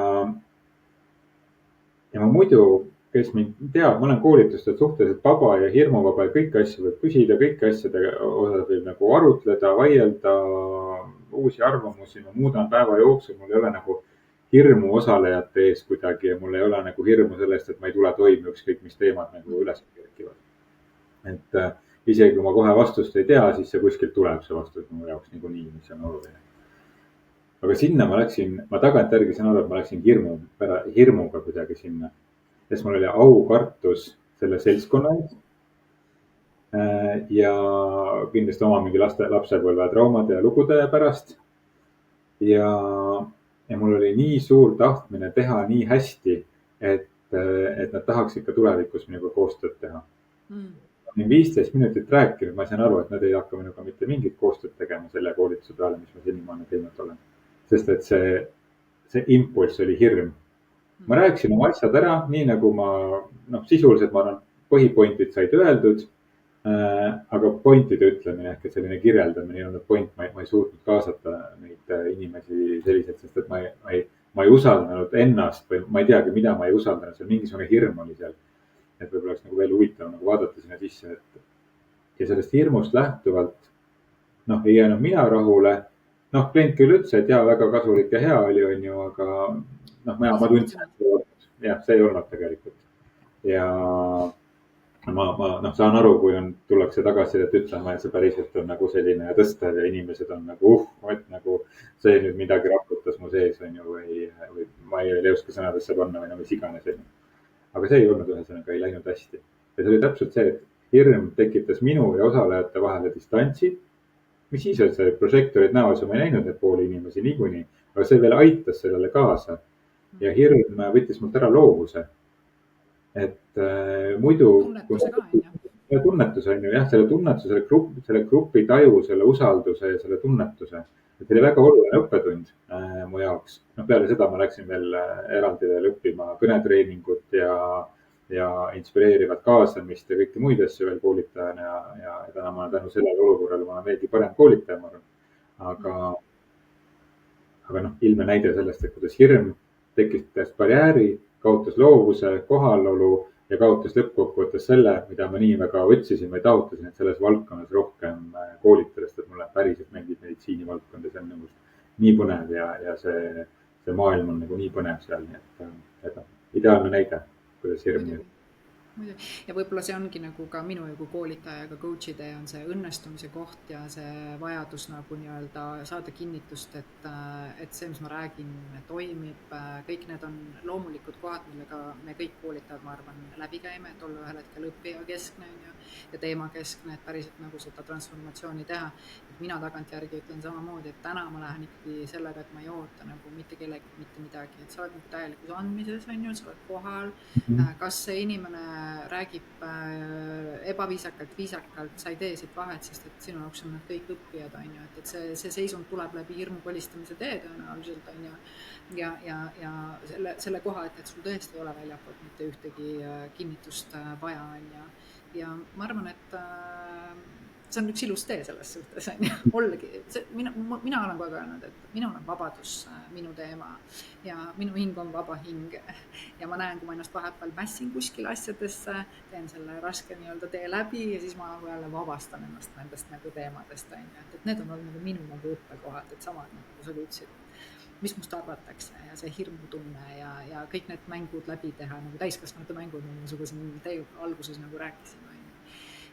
ma muidu, kes mind teab, ma olen koolitustel suhteliselt vaba ja hirmuvaba ja kõiki asju võib küsida, kõiki asjade osas võib nagu arutleda, vaielda, uusi arvamusi, ma muudan päeva jooksul, mul ei ole nagu hirmu osalejate ees kuidagi ja mul ei ole nagu hirmu sellest, et ma ei tule toime ükskõik mis teemad nagu üles kerkivad. Et isegi kui ma kohe vastust ei tea, siis see kuskilt tuleb see vastus minu jaoks niikuinii, mis on oluline. Aga sinna ma läksin, ma tagantjärgi saan aru, et ma läksin hirmuga kuidagi sinna. Sest mul oli aukartus selle seltskonna ees. Ja kindlasti oma mingi lapsepõlve traumade ja lugude pärast. Ja mul oli nii suur tahtmine teha nii hästi, et nad tahaks ikka tulevikus minuga koostööd teha. 15 minutit rääkinud, ma sain aru, et nad ei hakka minuga mitte mingit koostööd tegema selle koolituse peale, mis ma senimaani teinud olen. Sest et see impulss oli hirm. Ma rääkisin oma asjad ära, nii nagu ma, sisuliselt ma arvan, põhipointid said öeldud, aga pointide ütlemine ehk selline kirjeldamine ei olnud point, ma ei suutnud kaasata neid inimesi selliselt, sest et ma ei usaldanud ennast või ma ei teagi, mida ma ei usaldanud, seal mingisugune hirm oli seal. Et võib-olla oleks nagu veel huvitav nagu vaadata sinna sisse, ja sellest hirmust lähtuvalt, ei jäänud mina rahule. Klient küll ütles, et väga kasulik ja hea oli, on ju, aga ma tundsin, et see ei olnud tegelikult. ma saan aru, kui tullakse tagasisidet ütlema, et see päriselt on nagu selline tõstev ja inimesed on nagu, et nagu see nüüd midagi raputas mu sees, on ju, või ma ei oska sõnadesse panna või no mis iganes, on ju. Aga see ei olnud, ühesõnaga ei läinud hästi. ja see oli täpselt see, et hirm tekitas minu ja osalejate vahele distantsi. mis siis, et see prožektorid näos ja ma ei näinud neid pooli inimesi niikuinii, aga see veel aitas sellele kaasa. ja hirm võttis mult ära loovuse. Et muidu. Tunnetuse ka, on ju. Ja tunnetus on ju jah, selle grupi taju, selle usalduse ja selle tunnetuse. Et oli väga oluline õppetund mu jaoks. No peale seda ma läksin veel eraldi veel õppima kõnetreeningut ja inspireerivat kaasamist ja kõiki muid asju veel koolitajana ja täna ma olen tänu sellele olukorrale, ma olen veelgi parem koolitaja, ma arvan. Aga ilme näide sellest, et kuidas hirm tekitas barjääri, kaotas loovuse, kohalolu ja kaotas lõppkokkuvõttes selle, mida ma nii väga otsisin või taotlesin, et selles valdkonnas rohkem koolitada, sest et mulle päriselt meeldib meditsiinivaldkond ja see on nagu nii põnev ja see maailm on nagu nii põnev seal, nii et ideaalne näide, kuidas hirm nüüd. Ja võib-olla see ongi nagu ka minu kui koolitaja, ka coach'i tee on see õnnestumise koht ja see vajadus nagu nii-öelda saada kinnitust, et see, mis ma räägin, toimib. Kõik need on loomulikud kohad, millega me kõik koolitajad, ma arvan, läbi käime, et olla ühel hetkel õppija keskne ja teema keskne, et päriselt nagu seda transformatsiooni teha. Et mina tagantjärgi ütlen samamoodi, et täna ma lähen ikkagi sellega, et ma ei oota nagu mitte kellegi, mitte midagi, et sa oled nagu täielikus andmises, on ju, sa oled kohal. Kas see inimene räägib ebaviisakalt, viisakalt, sa ei tee siit vahet, sest et sinu jaoks on nad kõik õppijad, on ju, et see seisund tuleb läbi hirmu põlistamise tee tõenäoliselt, on ju. Ja selle koha, et sul tõesti ei ole väljapoolt mitte ühtegi kinnitust vaja, on ju. Ja ma arvan, et see on üks ilus tee selles suhtes, on ju, ollagi. Mina olen kogu aeg öelnud, et minul on vabadus minu teema ja minu hing on vaba hing. Ja ma näen, kui ma ennast vahepeal mässin kuskil asjadesse, teen selle raske nii-öelda tee läbi ja siis ma nagu jälle vabastan ennast nendest nagu teemadest, on ju. Et need on olnud nagu minu nagu õppekohad, et samad nagu sa ütlesid, mis must arvatakse ja see hirmutunne ja kõik need mängud läbi teha, nagu täiskasvanute mängud, nagu ma siin teie alguses nagu rääkisin.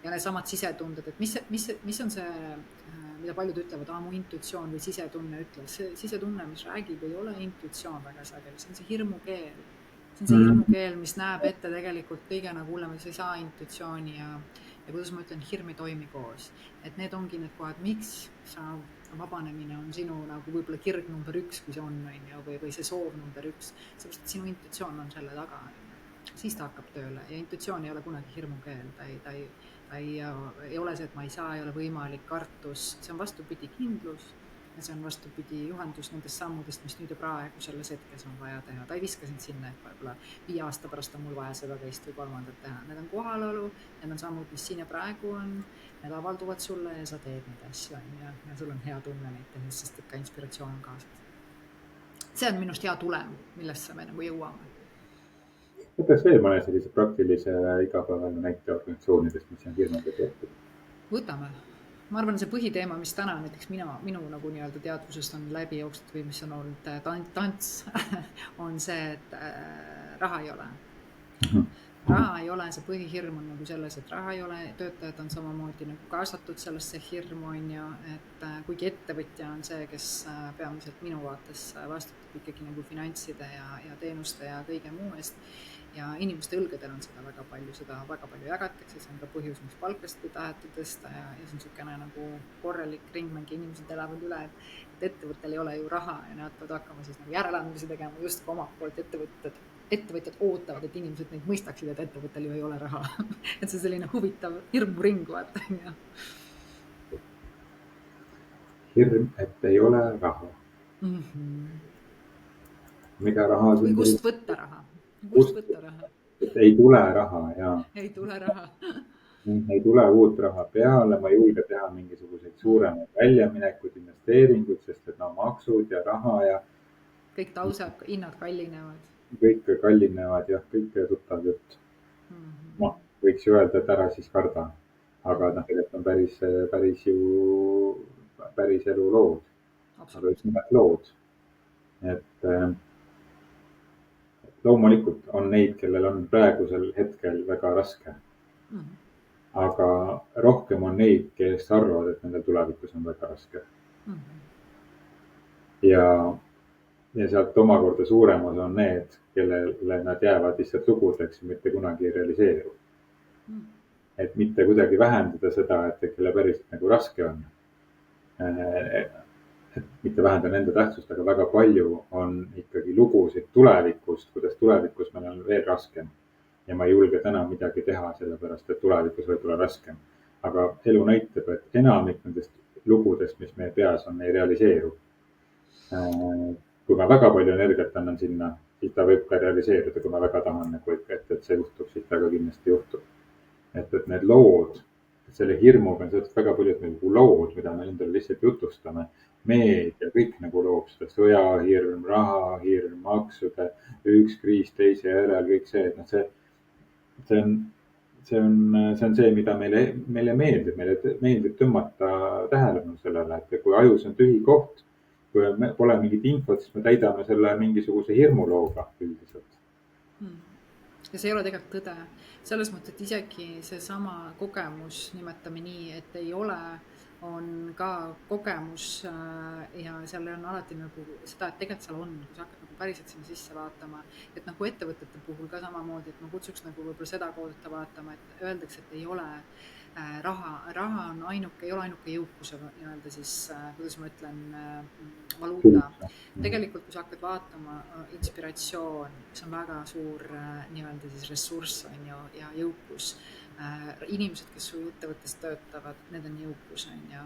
Ja need samad sisetunded, et mis on see, mida paljud ütlevad, mu intuitsioon või sisetunne ütles. See sisetunne, mis räägib, ei ole intuitsioon väga sageli, see on see hirmukeel. See on see hirmukeel, mis näeb ette tegelikult kõige nagu hullem, sa ei saa intuitsiooni ja kuidas ma ütlen, hirm ei toimi koos. Et need ongi need kohad, miks sa vabanemine on sinu nagu võib-olla kirg number 1, kui see on, või see soov number 1. Seepärast, et sinu intuitsioon on selle taga. Siis ta hakkab tööle ja intuitsioon ei ole kunagi hirmukeel, ta ei ole see, et ma ei saa, ei ole võimalik, kartus, see on vastupidi kindlus ja see on vastupidi juhendus nendest sammudest, mis nüüd ja praegu selles hetkes on vaja teha. Ta ei viska sind sinna, et võib-olla 5 aasta pärast on mul vaja seda, teist või 3. teha. Need on kohalolu, need on sammud, mis siin ja praegu on, need avalduvad sulle ja sa teed neid asju ja sul on hea tunne neid tehes, sest et ka inspiratsioon on kaasas. See on minust hea tulem, millesse me nagu jõuame. Võtaks veel mõne sellise praktilise igapäevane näite organisatsioonidest, mis on hirmuga seotud. Võtame. Ma arvan, see põhiteema, mis täna näiteks minu nagu nii-öelda teadvusest on läbi jooksnud või mis on olnud tants, on see, et raha ei ole. Raha ei ole, see põhihirm on nagu selles, et raha ei ole, töötajad on samamoodi nagu kaasatud sellesse hirmu, on ju, et kuigi ettevõtja on see, kes peamiselt minu vaates vastutab ikkagi nagu finantside ja teenuste ja kõige muu eest ja inimeste õlgedel on seda väga palju jagatakse, see on ka põhjus, mis palkasid ei taheta tõsta ja see on niisugune nagu korralik ringmäng, inimesed elavad üle, et ettevõttel ei ole ju raha ja nad peavad hakkama siis nagu järeleandmisi tegema just ka omalt poolt ettevõtjad ootavad, et inimesed neid mõistaksid, et ettevõttel ju ei ole raha. Et see selline huvitav hirmuring, vaata. Hirm, et ei ole raha. Mida raha? Või kust võtta raha? Kust võtta raha? Et ei tule raha, jaa. Ei tule raha. Ei tule uut raha peale, ma ei julge teha mingisuguseid suuremaid väljaminekud, investeeringuid, sest et maksud ja raha ja kõik tõuseb, hinnad kallinevad. Kõik kallinevad, jah, kõik tuttav jutt. Võiks ju öelda, et ära siis karda. Aga tegelikult on päris elu lood. Aga just nimelt lood. Et loomulikult on neid, kellel on praegusel hetkel väga raske. Mhm. aga rohkem on neid, kes arvavad, et nendel tulevikus on väga raske. Mhm. ja, ja sealt omakorda suuremas on need, kellele nad jäävad lihtsalt lugudeks ja mitte kunagi ei realiseeru. Mhm. Et mitte kuidagi vähendada seda, et kelle päriselt nagu raske on. Et mitte vähendada nende tähtsust, aga väga palju on ikkagi lugusid tulevikust, kuidas tulevikus meil on veel raskem. Ja ma ei julge täna midagi teha, sellepärast et tulevikus võib olla raskem. Aga elu näitab, et enamik nendest lugudest, mis meie peas on, ei realiseeru. Kui ma väga palju energiat annan sinna, siis ta võib ka realiseeruda, kui ma väga tahan nagu, et see juhtub, siis ta ka kindlasti juhtub. Et need lood, selle hirmuga on seotud väga paljud nagu lood, mida me endale lihtsalt jutustame. Meedia kõik nagu loob seda sõjahirm, rahahirm, maksude, üks kriis teise järel, kõik see, et noh, see on, see on see, mida meile meeldib tõmmata tähelepanu sellele, et kui ajus on tühi koht, kui pole mingit infot, siis me täidame selle mingisuguse hirmulooga üldiselt. Ja see ei ole tegelikult tõde. Selles mõttes, et isegi seesama kogemus, nimetame nii, et ei ole, on ka kogemus ja seal on alati nagu seda, et tegelikult seal on, kui sa hakkad nagu päriselt sinna sisse vaatama, et nagu ettevõtete puhul ka samamoodi, et ma kutsuks nagu võib-olla seda koodata vaatama, et öeldakse, et ei ole raha on ainuke, ei ole ainuke jõukuse nii-öelda siis, kuidas ma ütlen, valuuta. Tegelikult, kui sa hakkad vaatama, inspiratsioon, see on väga suur nii-öelda siis ressurss on ju ja jõukus. Inimesed, kes sul ettevõttes töötavad, need on jõukus on ju.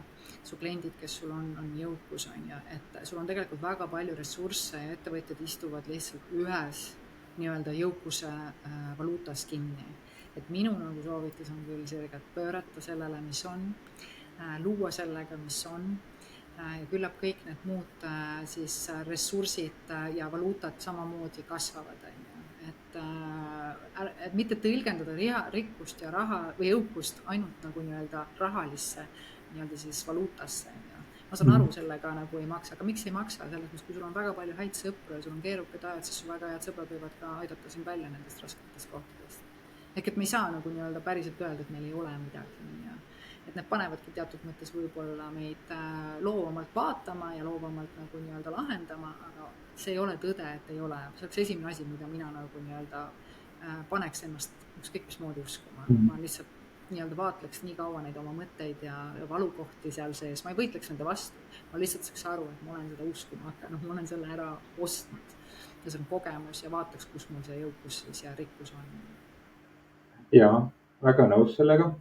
Su kliendid, kes sul on jõukus on ju, et sul on tegelikult väga palju ressursse ja ettevõtjad istuvad lihtsalt ühes nii-öelda jõukuse valuutas kinni. Et minu nagu soovitus on küll selgelt pöörata sellele, mis on, luua sellega, mis on, ja küllap kõik need muud siis ressursid ja valuutad samamoodi kasvavad, on ju. Et mitte tõlgendada rikkust ja raha või jõukust ainult nagu nii-öelda rahalisse nii-öelda siis valuutasse, on ju. Ma saan aru, sellega nagu ei maksa, aga miks ei maksa? Selles mõttes, kui sul on väga palju häid sõpru ja sul on keerukad ajad, siis sul väga head sõbrad võivad ka aidata sind välja nendest rasketest kohtadest. Ehk et me ei saa nagu nii-öelda päriselt öelda, et meil ei ole midagi. Et need panevadki teatud mõttes võib-olla meid loovamalt vaatama ja loovamalt nagu nii-öelda lahendama, aga see ei ole tõde, et ei ole. See oleks esimene asi, mida mina nagu nii-öelda paneks ennast ükskõik mismoodi uskuma. Ma lihtsalt nii-öelda vaatleks nii kaua neid oma mõtteid ja valukohti seal sees. Ma ei võitleks nende vastu. Ma lihtsalt saaks aru, et ma olen seda uskuma hakanud. Ma olen selle ära ostnud. Ja see on kogemus ja vaataks, kus mul see jõukus siis ja rikkus on. Ja väga nõus sellega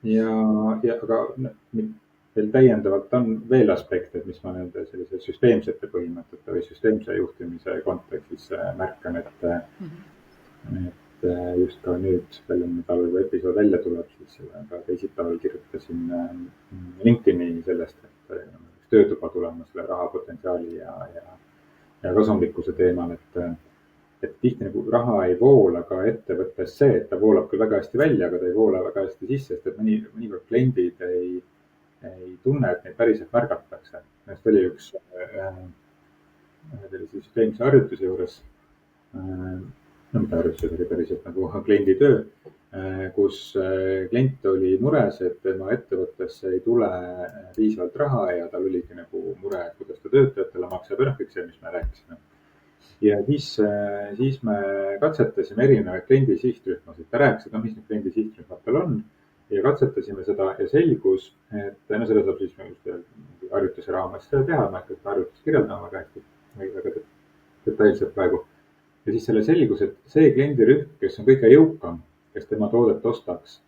aga veel täiendavalt on veel aspekte, mis ma nende sellise süsteemsete põhimõtete või süsteemse juhtimise kontekstis märkan, et just ka nüüd väljunud nädalal, kui episood välja tuleb, siis ka teisipäeval kirjutasin LinkedIni sellest, et töötuba tulema selle rahapotentsiaali ja kasumlikkuse teemal, et tihti nagu raha ei voola ka ettevõttesse, et ta voolab küll väga hästi välja, aga ta ei voola väga hästi sisse, sest et mõnikord kliendid ei tunne, et neid päriselt märgatakse. Näiteks oli üks sellise süsteemse harjutuse juures, no mitte harjutus, oli päriselt nagu kliendi töö, kus klient oli mures, et tema ettevõttesse ei tule piisavalt raha ja tal oligi nagu mure, et kuidas ta töötajatele maksab ja kõik see, mis me rääkisime. Ja siis me katsetasime erinevaid kliendi sihtrühmasid. Ta rääkis, et mis need kliendi sihtrühmad tal on ja katsetasime seda ja selgus, et seda saab siis harjutuse raames seda teha. Ma hakkan harjutust kirjeldama väga hästi, väga detailselt praegu. Ja siis selle selgus, et see kliendirühm, kes on kõige jõukam, kes tema toodet ostaks,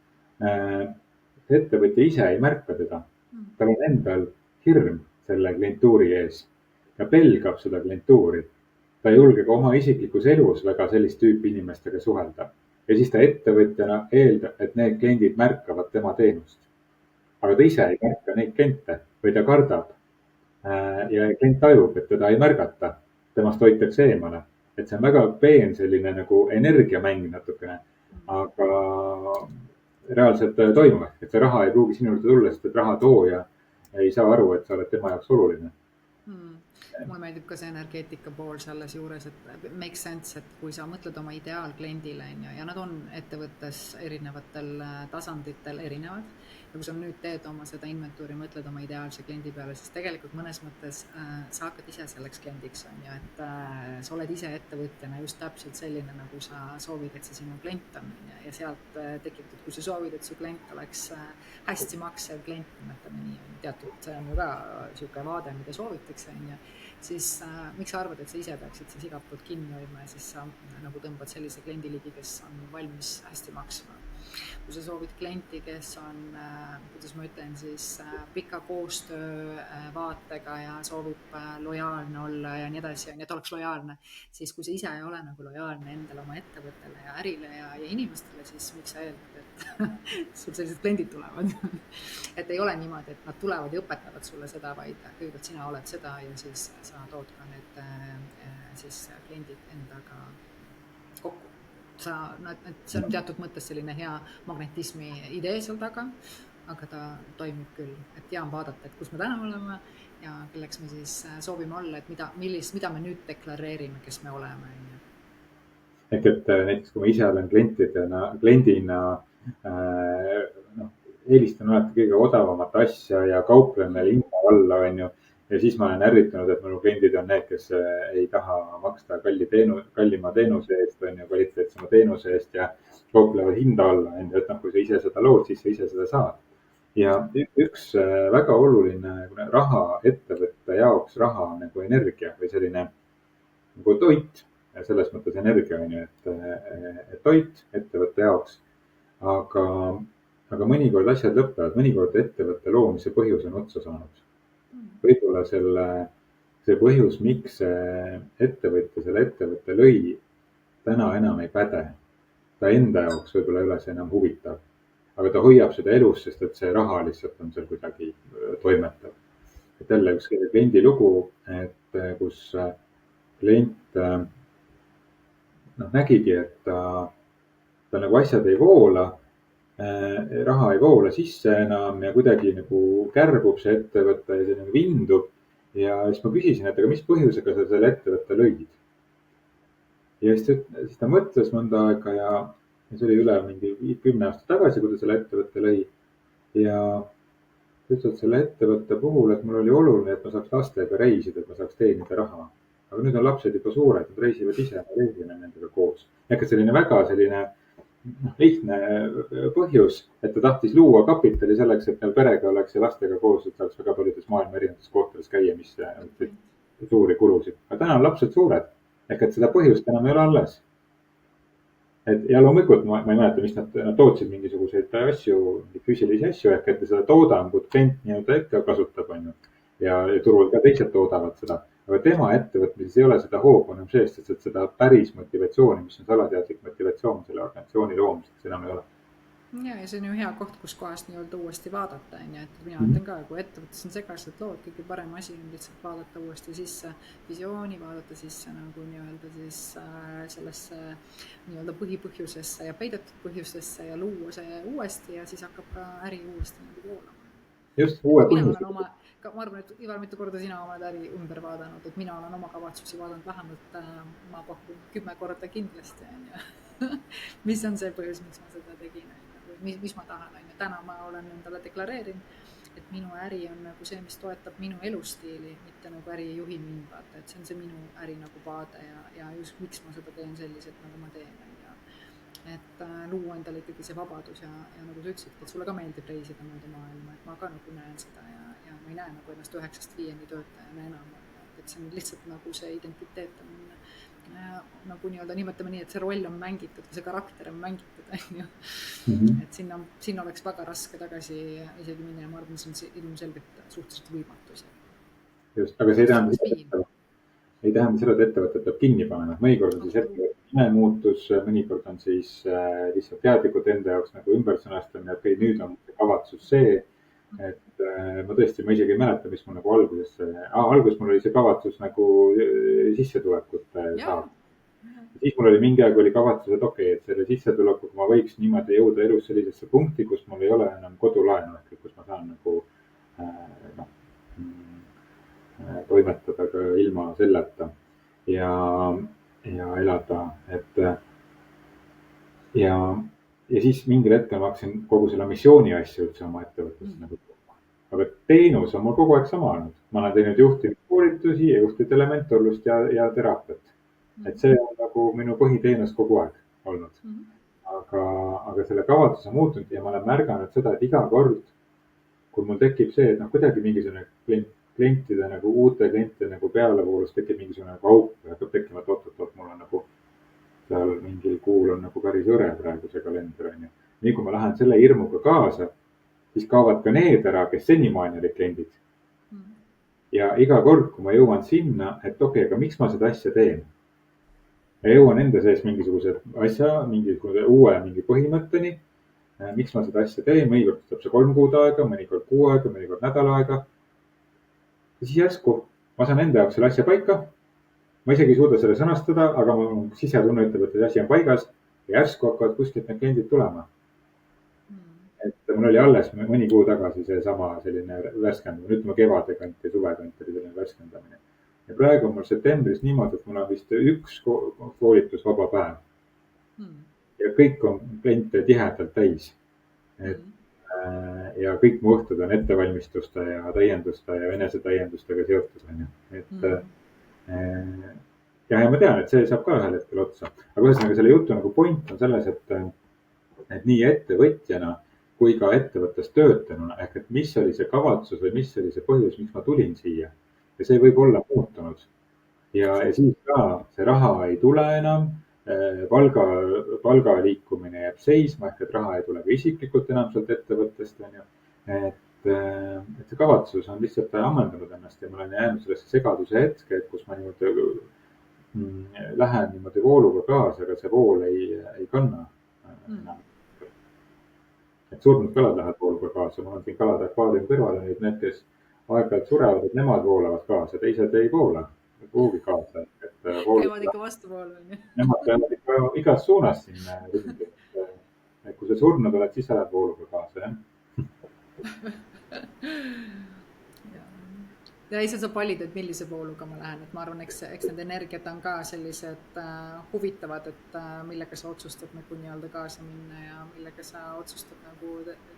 ettevõtja ise ei märka teda. Tal on endal hirm selle klientuuri ees ja pelgab seda klientuuri. Ta ei julge ka oma isiklikus elus väga sellist tüüpi inimestega suhelda. Ja siis ta ettevõtjana eeldab, et need kliendid märkavad tema teenust. Aga ta ise ei märka neid kliente või ta kardab. Ja klient tajub, et teda ei märgata. Temast hoitakse eemale. Et see on väga peen selline nagu energiamäng natukene. Aga reaalselt toimub. Et see raha ei pruugi sinu juurde tulla, sest et raha tooja ei saa aru, et sa oled tema jaoks oluline. mulle meeldib ka see energeetika pool selles juures, et makes sense, et kui sa mõtled oma ideaalkliendile, on ju, ja nad on ettevõttes erinevatel tasanditel erinevad, ja kui sa nüüd teed oma seda inventuuri, mõtled oma ideaalse kliendi peale, siis tegelikult mõnes mõttes sa hakkad ise selleks kliendiks, on ju, et sa oled ise ettevõtjana just täpselt selline, nagu sa soovid, et see sinu klient on, ja sealt tekib, et kui sa soovid, et su klient oleks hästi maksev klient, nimetame nii, teatud, see on ju ka niisugune vaade, mida soovitakse, on ju, siis miks sa arvad, et sa ise peaksid siis igalt poolt kinni hoidma ja siis sa nagu tõmbad sellise kliendi ligi, kes on valmis hästi maksma. Kui sa soovid klienti, kes on, kuidas ma ütlen, siis pika koostöö vaatega ja soovib lojaalne olla ja nii edasi, et oleks lojaalne, siis kui sa ise ei ole nagu lojaalne endale, oma ettevõttele ja ärile ja inimestele, siis miks sa eeldad, et sul sellised kliendid tulevad. Et ei ole niimoodi, et nad tulevad ja õpetavad sulle seda, vaid kõigepealt sina oled seda ja siis sa tood ka need siis kliendid endaga kokku. See on teatud mõttes selline hea magnetismi idee seal taga, aga ta toimib küll, et hea on vaadata, et kus me täna oleme ja kelleks me siis soovime olla, et mida me nüüd deklareerime, kes me oleme. Ehk et näiteks kui ma ise olen kliendina eelistan alati kõige odavamat asja ja kauplen veel hinna alla, on ju. Ja siis ma olen ärritunud, et minu kliendid on need, kes ei taha maksta kallima teenuse eest, on ju, kvaliteetsema teenuse eest ja kauplevad hinda alla, on ju, et kui sa ise seda lood, siis sa ise seda saad. Ja üks väga oluline raha ettevõtte jaoks, raha nagu energia või selline nagu toit, selles mõttes energia on ju, et toit ettevõtte jaoks, aga mõnikord asjad lõpevad, mõnikord ettevõtte loomise põhjus on otsa saanud. Võib-olla see põhjus, miks ettevõtja selle ettevõtte lõi, täna enam ei päde. Ta enda jaoks võib-olla ei ole see enam huvitav, aga ta hoiab seda elus, sest et see raha lihtsalt on seal kuidagi toimetav. Et jälle üks kliendi lugu, et kus klient nägigi, et ta nagu asjad ei voola, raha ei voola sisse enam ja kuidagi nagu kärbub see ettevõte ja see nagu vindub. Ja siis ma küsisin, et aga mis põhjusega sa selle ettevõtte lõid? Ja siis ta mõtles mõnda aega ja see oli üle mingi 10 aastat tagasi, kui ta selle ettevõtte lõi. Ja ütles selle ettevõtte puhul, et mul oli oluline, et ma saaks lastega reisida, et ma saaks teenida raha. Aga nüüd on lapsed juba suured, nad reisivad ise, ma reisime nendega koos. Ehk selline väga lihtne põhjus, et ta tahtis luua kapitali selleks, et meil perega oleks ja lastega koos, et saaks väga paljudes maailma erinevates kohtades käia, mis suuri kulusid. Aga täna on lapsed suured, ehk et seda põhjust enam ei ole alles. Ja loomulikult ma ei mäleta, mis nad tootsid mingisuguseid asju, füüsilisi asju, ehk et seda toodangut klient nii-öelda ikka kasutab, on ju. Ja turul ka teised toodavad seda. Aga tema ettevõtmises ei ole seda hoogu enam seest, sest seda päris motivatsiooni, mis on salateadlik motivatsioon selle organisatsiooni loomiseks, enam ei ole. Ja see on ju hea koht, kus kohast nii-öelda uuesti vaadata, on ju, et mina ütlen ka, kui ettevõttes on segased lood, kõige parem asi on lihtsalt vaadata uuesti sisse visiooni, vaadata sisse nagu nii-öelda siis sellesse nii-öelda põhipõhjusesse ja peidetud põhjustesse ja luua see uuesti ja siis hakkab ka äri uuesti nagu voolama. Just uue põhjusesse. Ma arvan, et Ivar, mitu korda sina oled äri ümber vaadanud, et mina olen oma kavatsusi vaadanud vähemalt, ma pakun 10 korda kindlasti, on ju. Mis on see põhjus, miks ma seda tegin, mis ma tahan, on ju. Täna ma olen endale deklareerin, et minu äri on nagu see, mis toetab minu elustiili, mitte nagu äri ei juhi mind, vaata, et see on see minu äri nagu vaade ja just miks ma seda teen selliselt, nagu ma teen, on ju. Et luua endale ikkagi see vabadus ja nagu sa ütlesid, et sulle ka meeldib reisida mööda maailma, et ma ka nagu näen seda ja ma ei näe nagu ennast 9-5 töötajana enam, et see on lihtsalt nagu see identiteet on nagu nii-öelda nimetame nii, et see roll on mängitud, see karakter on mängitud, on ju. Et sinna oleks väga raske tagasi isegi minna ja ma arvan, see on ilmselgelt suhteliselt võimatus. Just, aga see ei tähenda seda, et ettevõtet peab kinni panema. Mõnikord on siis ettevõtte nime muutus, mõnikord on siis lihtsalt teadlikult enda jaoks nagu ümbersõnastamine, et nüüd on kavatsus see, et ma isegi ei mäleta, mis mul nagu alguses mul oli see kavatsus nagu sissetulekut saada. Siis mul oli mingi aeg kavatsus, et okei, et selle sissetulekuga ma võiks niimoodi jõuda elus sellisesse punkti, kus mul ei ole enam kodulaenu, ehk kus ma saan nagu toimetada ka ilma selleta ja, ja elada, ja, ja siis mingil hetkel ma hakkasin kogu selle missiooni asja üldse oma ettevõttes nagu tooma. Aga teenus on mul kogu aeg sama olnud. Ma olen teinud juhtimiskoolitusi ja juhtidele mentorlust ja teraapiat. Et see on nagu minu põhiteenus kogu aeg olnud. Aga selle kavatsus on muutunud ja ma olen märganud seda, et iga kord, kui mul tekib see, et kuidagi mingisugune klientide nagu uute klientide nagu pealevoolus tekib mingisugune nagu auk ja hakkab tekkima, et oot, mul on nagu seal mingil kuul on nagu päris hõre praegu see kalender on ju. Nii kui ma lähen selle hirmuga kaasa, siis kaovad ka need ära, kes senimaani olid kliendid. Ja iga kord, kui ma jõuan sinna, et okei, aga miks ma seda asja teen? Ja jõuan enda sees mingisuguse asja, mingi põhimõtteni. Miks ma seda asja teen? Mõnikord võtab see 3 kuud aega, mõnikord kuu aega, mõnikord nädal aega. Ja siis järsku ma saan enda jaoks selle asja paika. Ma isegi ei suuda selle sõnastada, aga sisetunne ütleb, et asi on paigas ja järsku hakkavad kuskilt need kliendid tulema. Et mul oli alles mõni kuu tagasi see sama selline värskendamine, ütleme kevade-kanti, suve-kanti oli selline värskendamine. Ja praegu on mul septembris niimoodi, et mul on vist 1 koolitus vaba päev. Ja kõik on kliente tihedalt täis. Ja kõik mu õhtud on ettevalmistuste ja täienduste ja enesetäiendustega seotud. Ja ma tean, et see saab ka ühel hetkel otsa. Aga ühesõnaga selle jutu nagu point on selles, et nii ettevõtjana kui ka ettevõttes töötanuna, ehk et mis oli see kavatsus või mis oli see põhjus, miks ma tulin siia. Ja see võib olla muutunud. Ja siis ka see raha ei tule enam, palga liikumine jääb seisma, ehk et raha ei tule ka isiklikult enam sealt ettevõttest. Et see kavatsus on lihtsalt ammendanud ennast ja ma olen jäänud sellesse segaduse hetke, kus ma lähen niimoodi vooluga kaasa, aga see vool ei kanna. Et surnud kalad lähevad vooluga kaasa, mul on siin kalade akvaarium kõrval ja need, kes aeg-ajalt surevad, et nemad voolavad kaasa, teised ei voola kuhugi kaasa. Käivad ikka vastuvoolu. Nemad käivad ikka igas suunas siin ringi. Et kui sa surnud oled, siis sa lähed vooluga kaasa, jah. Ja ise saab valida, et millise vooluga ma lähen, et ma arvan, eks need energiat on ka sellised huvitavad, et millega sa otsustad nagu nii-öelda kaasa minna ja millega sa otsustad nagu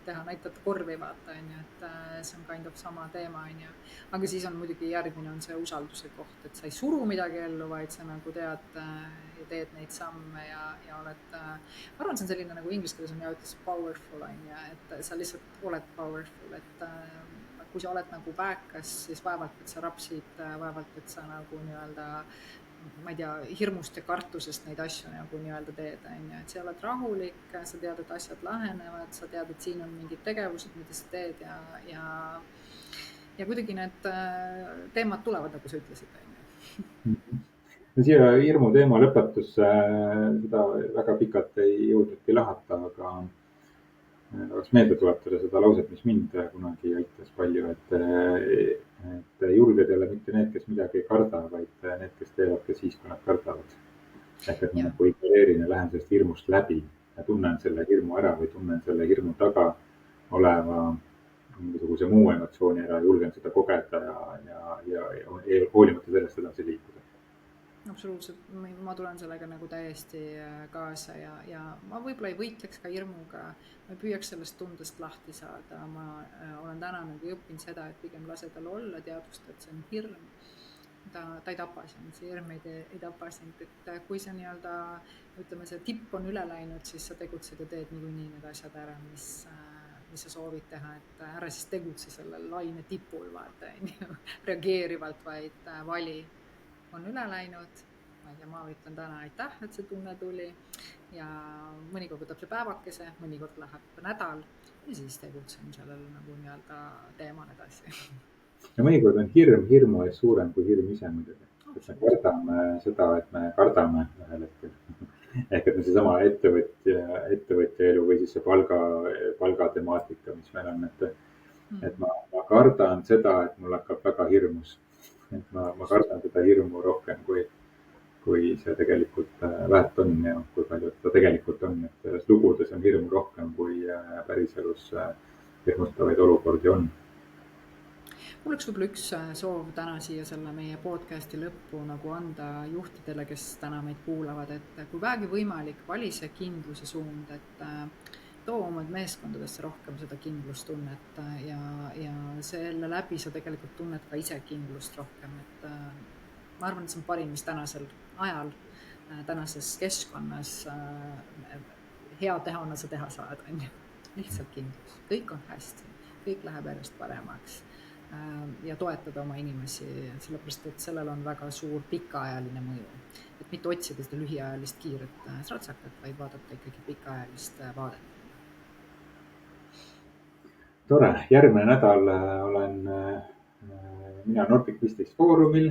teha, näitad korvi vaata, et see on kind of sama teema, aga siis on muidugi järgmine on see usalduse koht, et sa ei suru midagi ellu, vaid sa nagu tead ja teed neid samme ja oled, ma arvan, see on selline nagu inglise keeles on ja ütles powerful, et sa lihtsalt oled powerful, et kui sa oled nagu väekas, siis vaevalt, et sa rapsid, vaevalt, et sa nagu nii-öelda, ma ei tea, hirmust ja kartusest neid asju nagu nii-öelda teed, et sa oled rahulik, sa tead, et asjad lahenevad, sa tead, et siin on mingid tegevused, mida sa teed ja kuidagi need teemad tulevad, nagu sa ütlesid. Siia hirmu teema lõpetus, seda väga pikalt ei jõudnudki lahata, aga oleks meelde tuletada seda lauset, mis mind kunagi aitas palju, et julged ei ole mitte need, kes midagi ei karda, vaid need, kes teevad ka siis, kui nad kardavad. Ehk et ma nagu ignoreerin ja lähen sellest hirmust läbi ja tunnen selle hirmu ära või tunnen selle hirmu taga oleva mingisuguse muu emotsiooni ära, julgen seda kogeda ja hoolimata sellest edasi liikuda. Absoluutselt, ma tulen sellega nagu täiesti kaasa ja ma võib-olla ei võitleks ka hirmuga, ma ei püüaks sellest tundest lahti saada, ma olen täna nagu õppinud seda, et pigem lase tal olla, teadvusta, et see on hirm, ta ei tapa sind, see hirm ei tapa sind, et kui see nii-öelda, ütleme, see tipp on üle läinud, siis sa tegutsed ja teed niikuinii need asjad ära, mis sa soovid teha, et ära siis tegutse selle laine tipul, vaata, reageerivalt, vaid vali. On üle läinud, ma ütlen täna aitäh, et see tunne tuli ja mõnikord võtab see päevakese, mõnikord läheb nädal ja siis tegutsen sellele nagu nii-öelda teeman edasi. Ja mõnikord on hirmu ees suurem kui hirm ise muidugi. Et me kardame seda, et me kardame ühel hetkel. Ehk et see sama ettevõtja elu või siis see palga temaatika, mis meil on, et ma kardan seda, et mul hakkab väga hirmus. Et ma kardan seda hirmu rohkem, kui see tegelikult väärt on ja kui palju ta tegelikult on. Et selles lugudes on hirmu rohkem, kui päriselus hirmustavaid olukordi on. mul oleks võib-olla üks soov täna siia selle meie podcasti lõppu nagu anda juhtidele, kes täna meid kuulavad, et kui vähegi võimalik, vali see kindluse suund, et too oma meeskondadesse rohkem seda kindlustunnet ja selle läbi sa tegelikult tunned ka ise kindlust rohkem, et ma arvan, et see on parim, mis tänasel ajal, tänases keskkonnas hea tehona sa teha saad, on ju. Lihtsalt kindlus, kõik on hästi, kõik läheb järjest paremaks ja toetada oma inimesi, sellepärast et sellel on väga suur pikaajaline mõju. Et mitte otsida seda lühiajalist kiiret sratsakat, vaid vaadata ikkagi pikaajalist vaadet. Tore, järgmine nädal olen mina Nordic Business Forumil,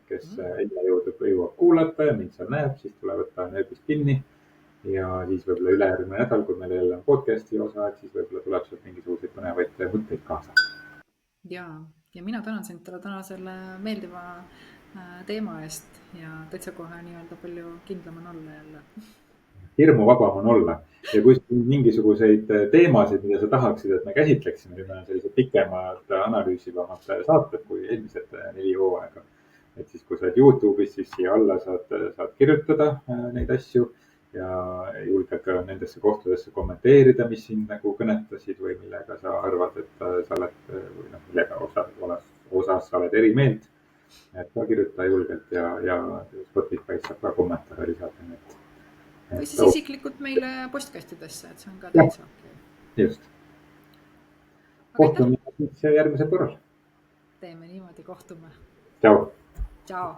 kes enne jõuab kuulata ja mind seal näeb, siis tuleb võtta nööbist kinni. Ja siis võib-olla ülejärgmine nädal, kui meil jälle on podcasti osa, et siis võib-olla tuleb sealt mingisuguseid põnevaid mõtteid kaasa. Ja mina tänan sind täna selle meeldiva teema eest ja täitsa kohe nii-öelda palju kindlam on olla jälle. Hirmuvabam on olla ja kui mingisuguseid teemasid, mida sa tahaksid, et me käsitleksime, nüüd on sellised pikemad analüüsivamad saated kui eelmised 4 hooaega. Et siis, kui sa oled YouTube'is, siis siia alla saad kirjutada neid asju ja julged ka nendesse kohtadesse kommenteerida, mis sind nagu kõnetasid või millega sa arvad, et sa oled või millega osas sa oled eri meelt. Et ka kirjuta julgelt ja Spotify saab ka kommentaare lisada. Või siis isiklikult meile postkastidesse, et see on ka täitsa okei. Just. Kohtume järgmisel korral. Teeme niimoodi, kohtume. Tšau. Tšau.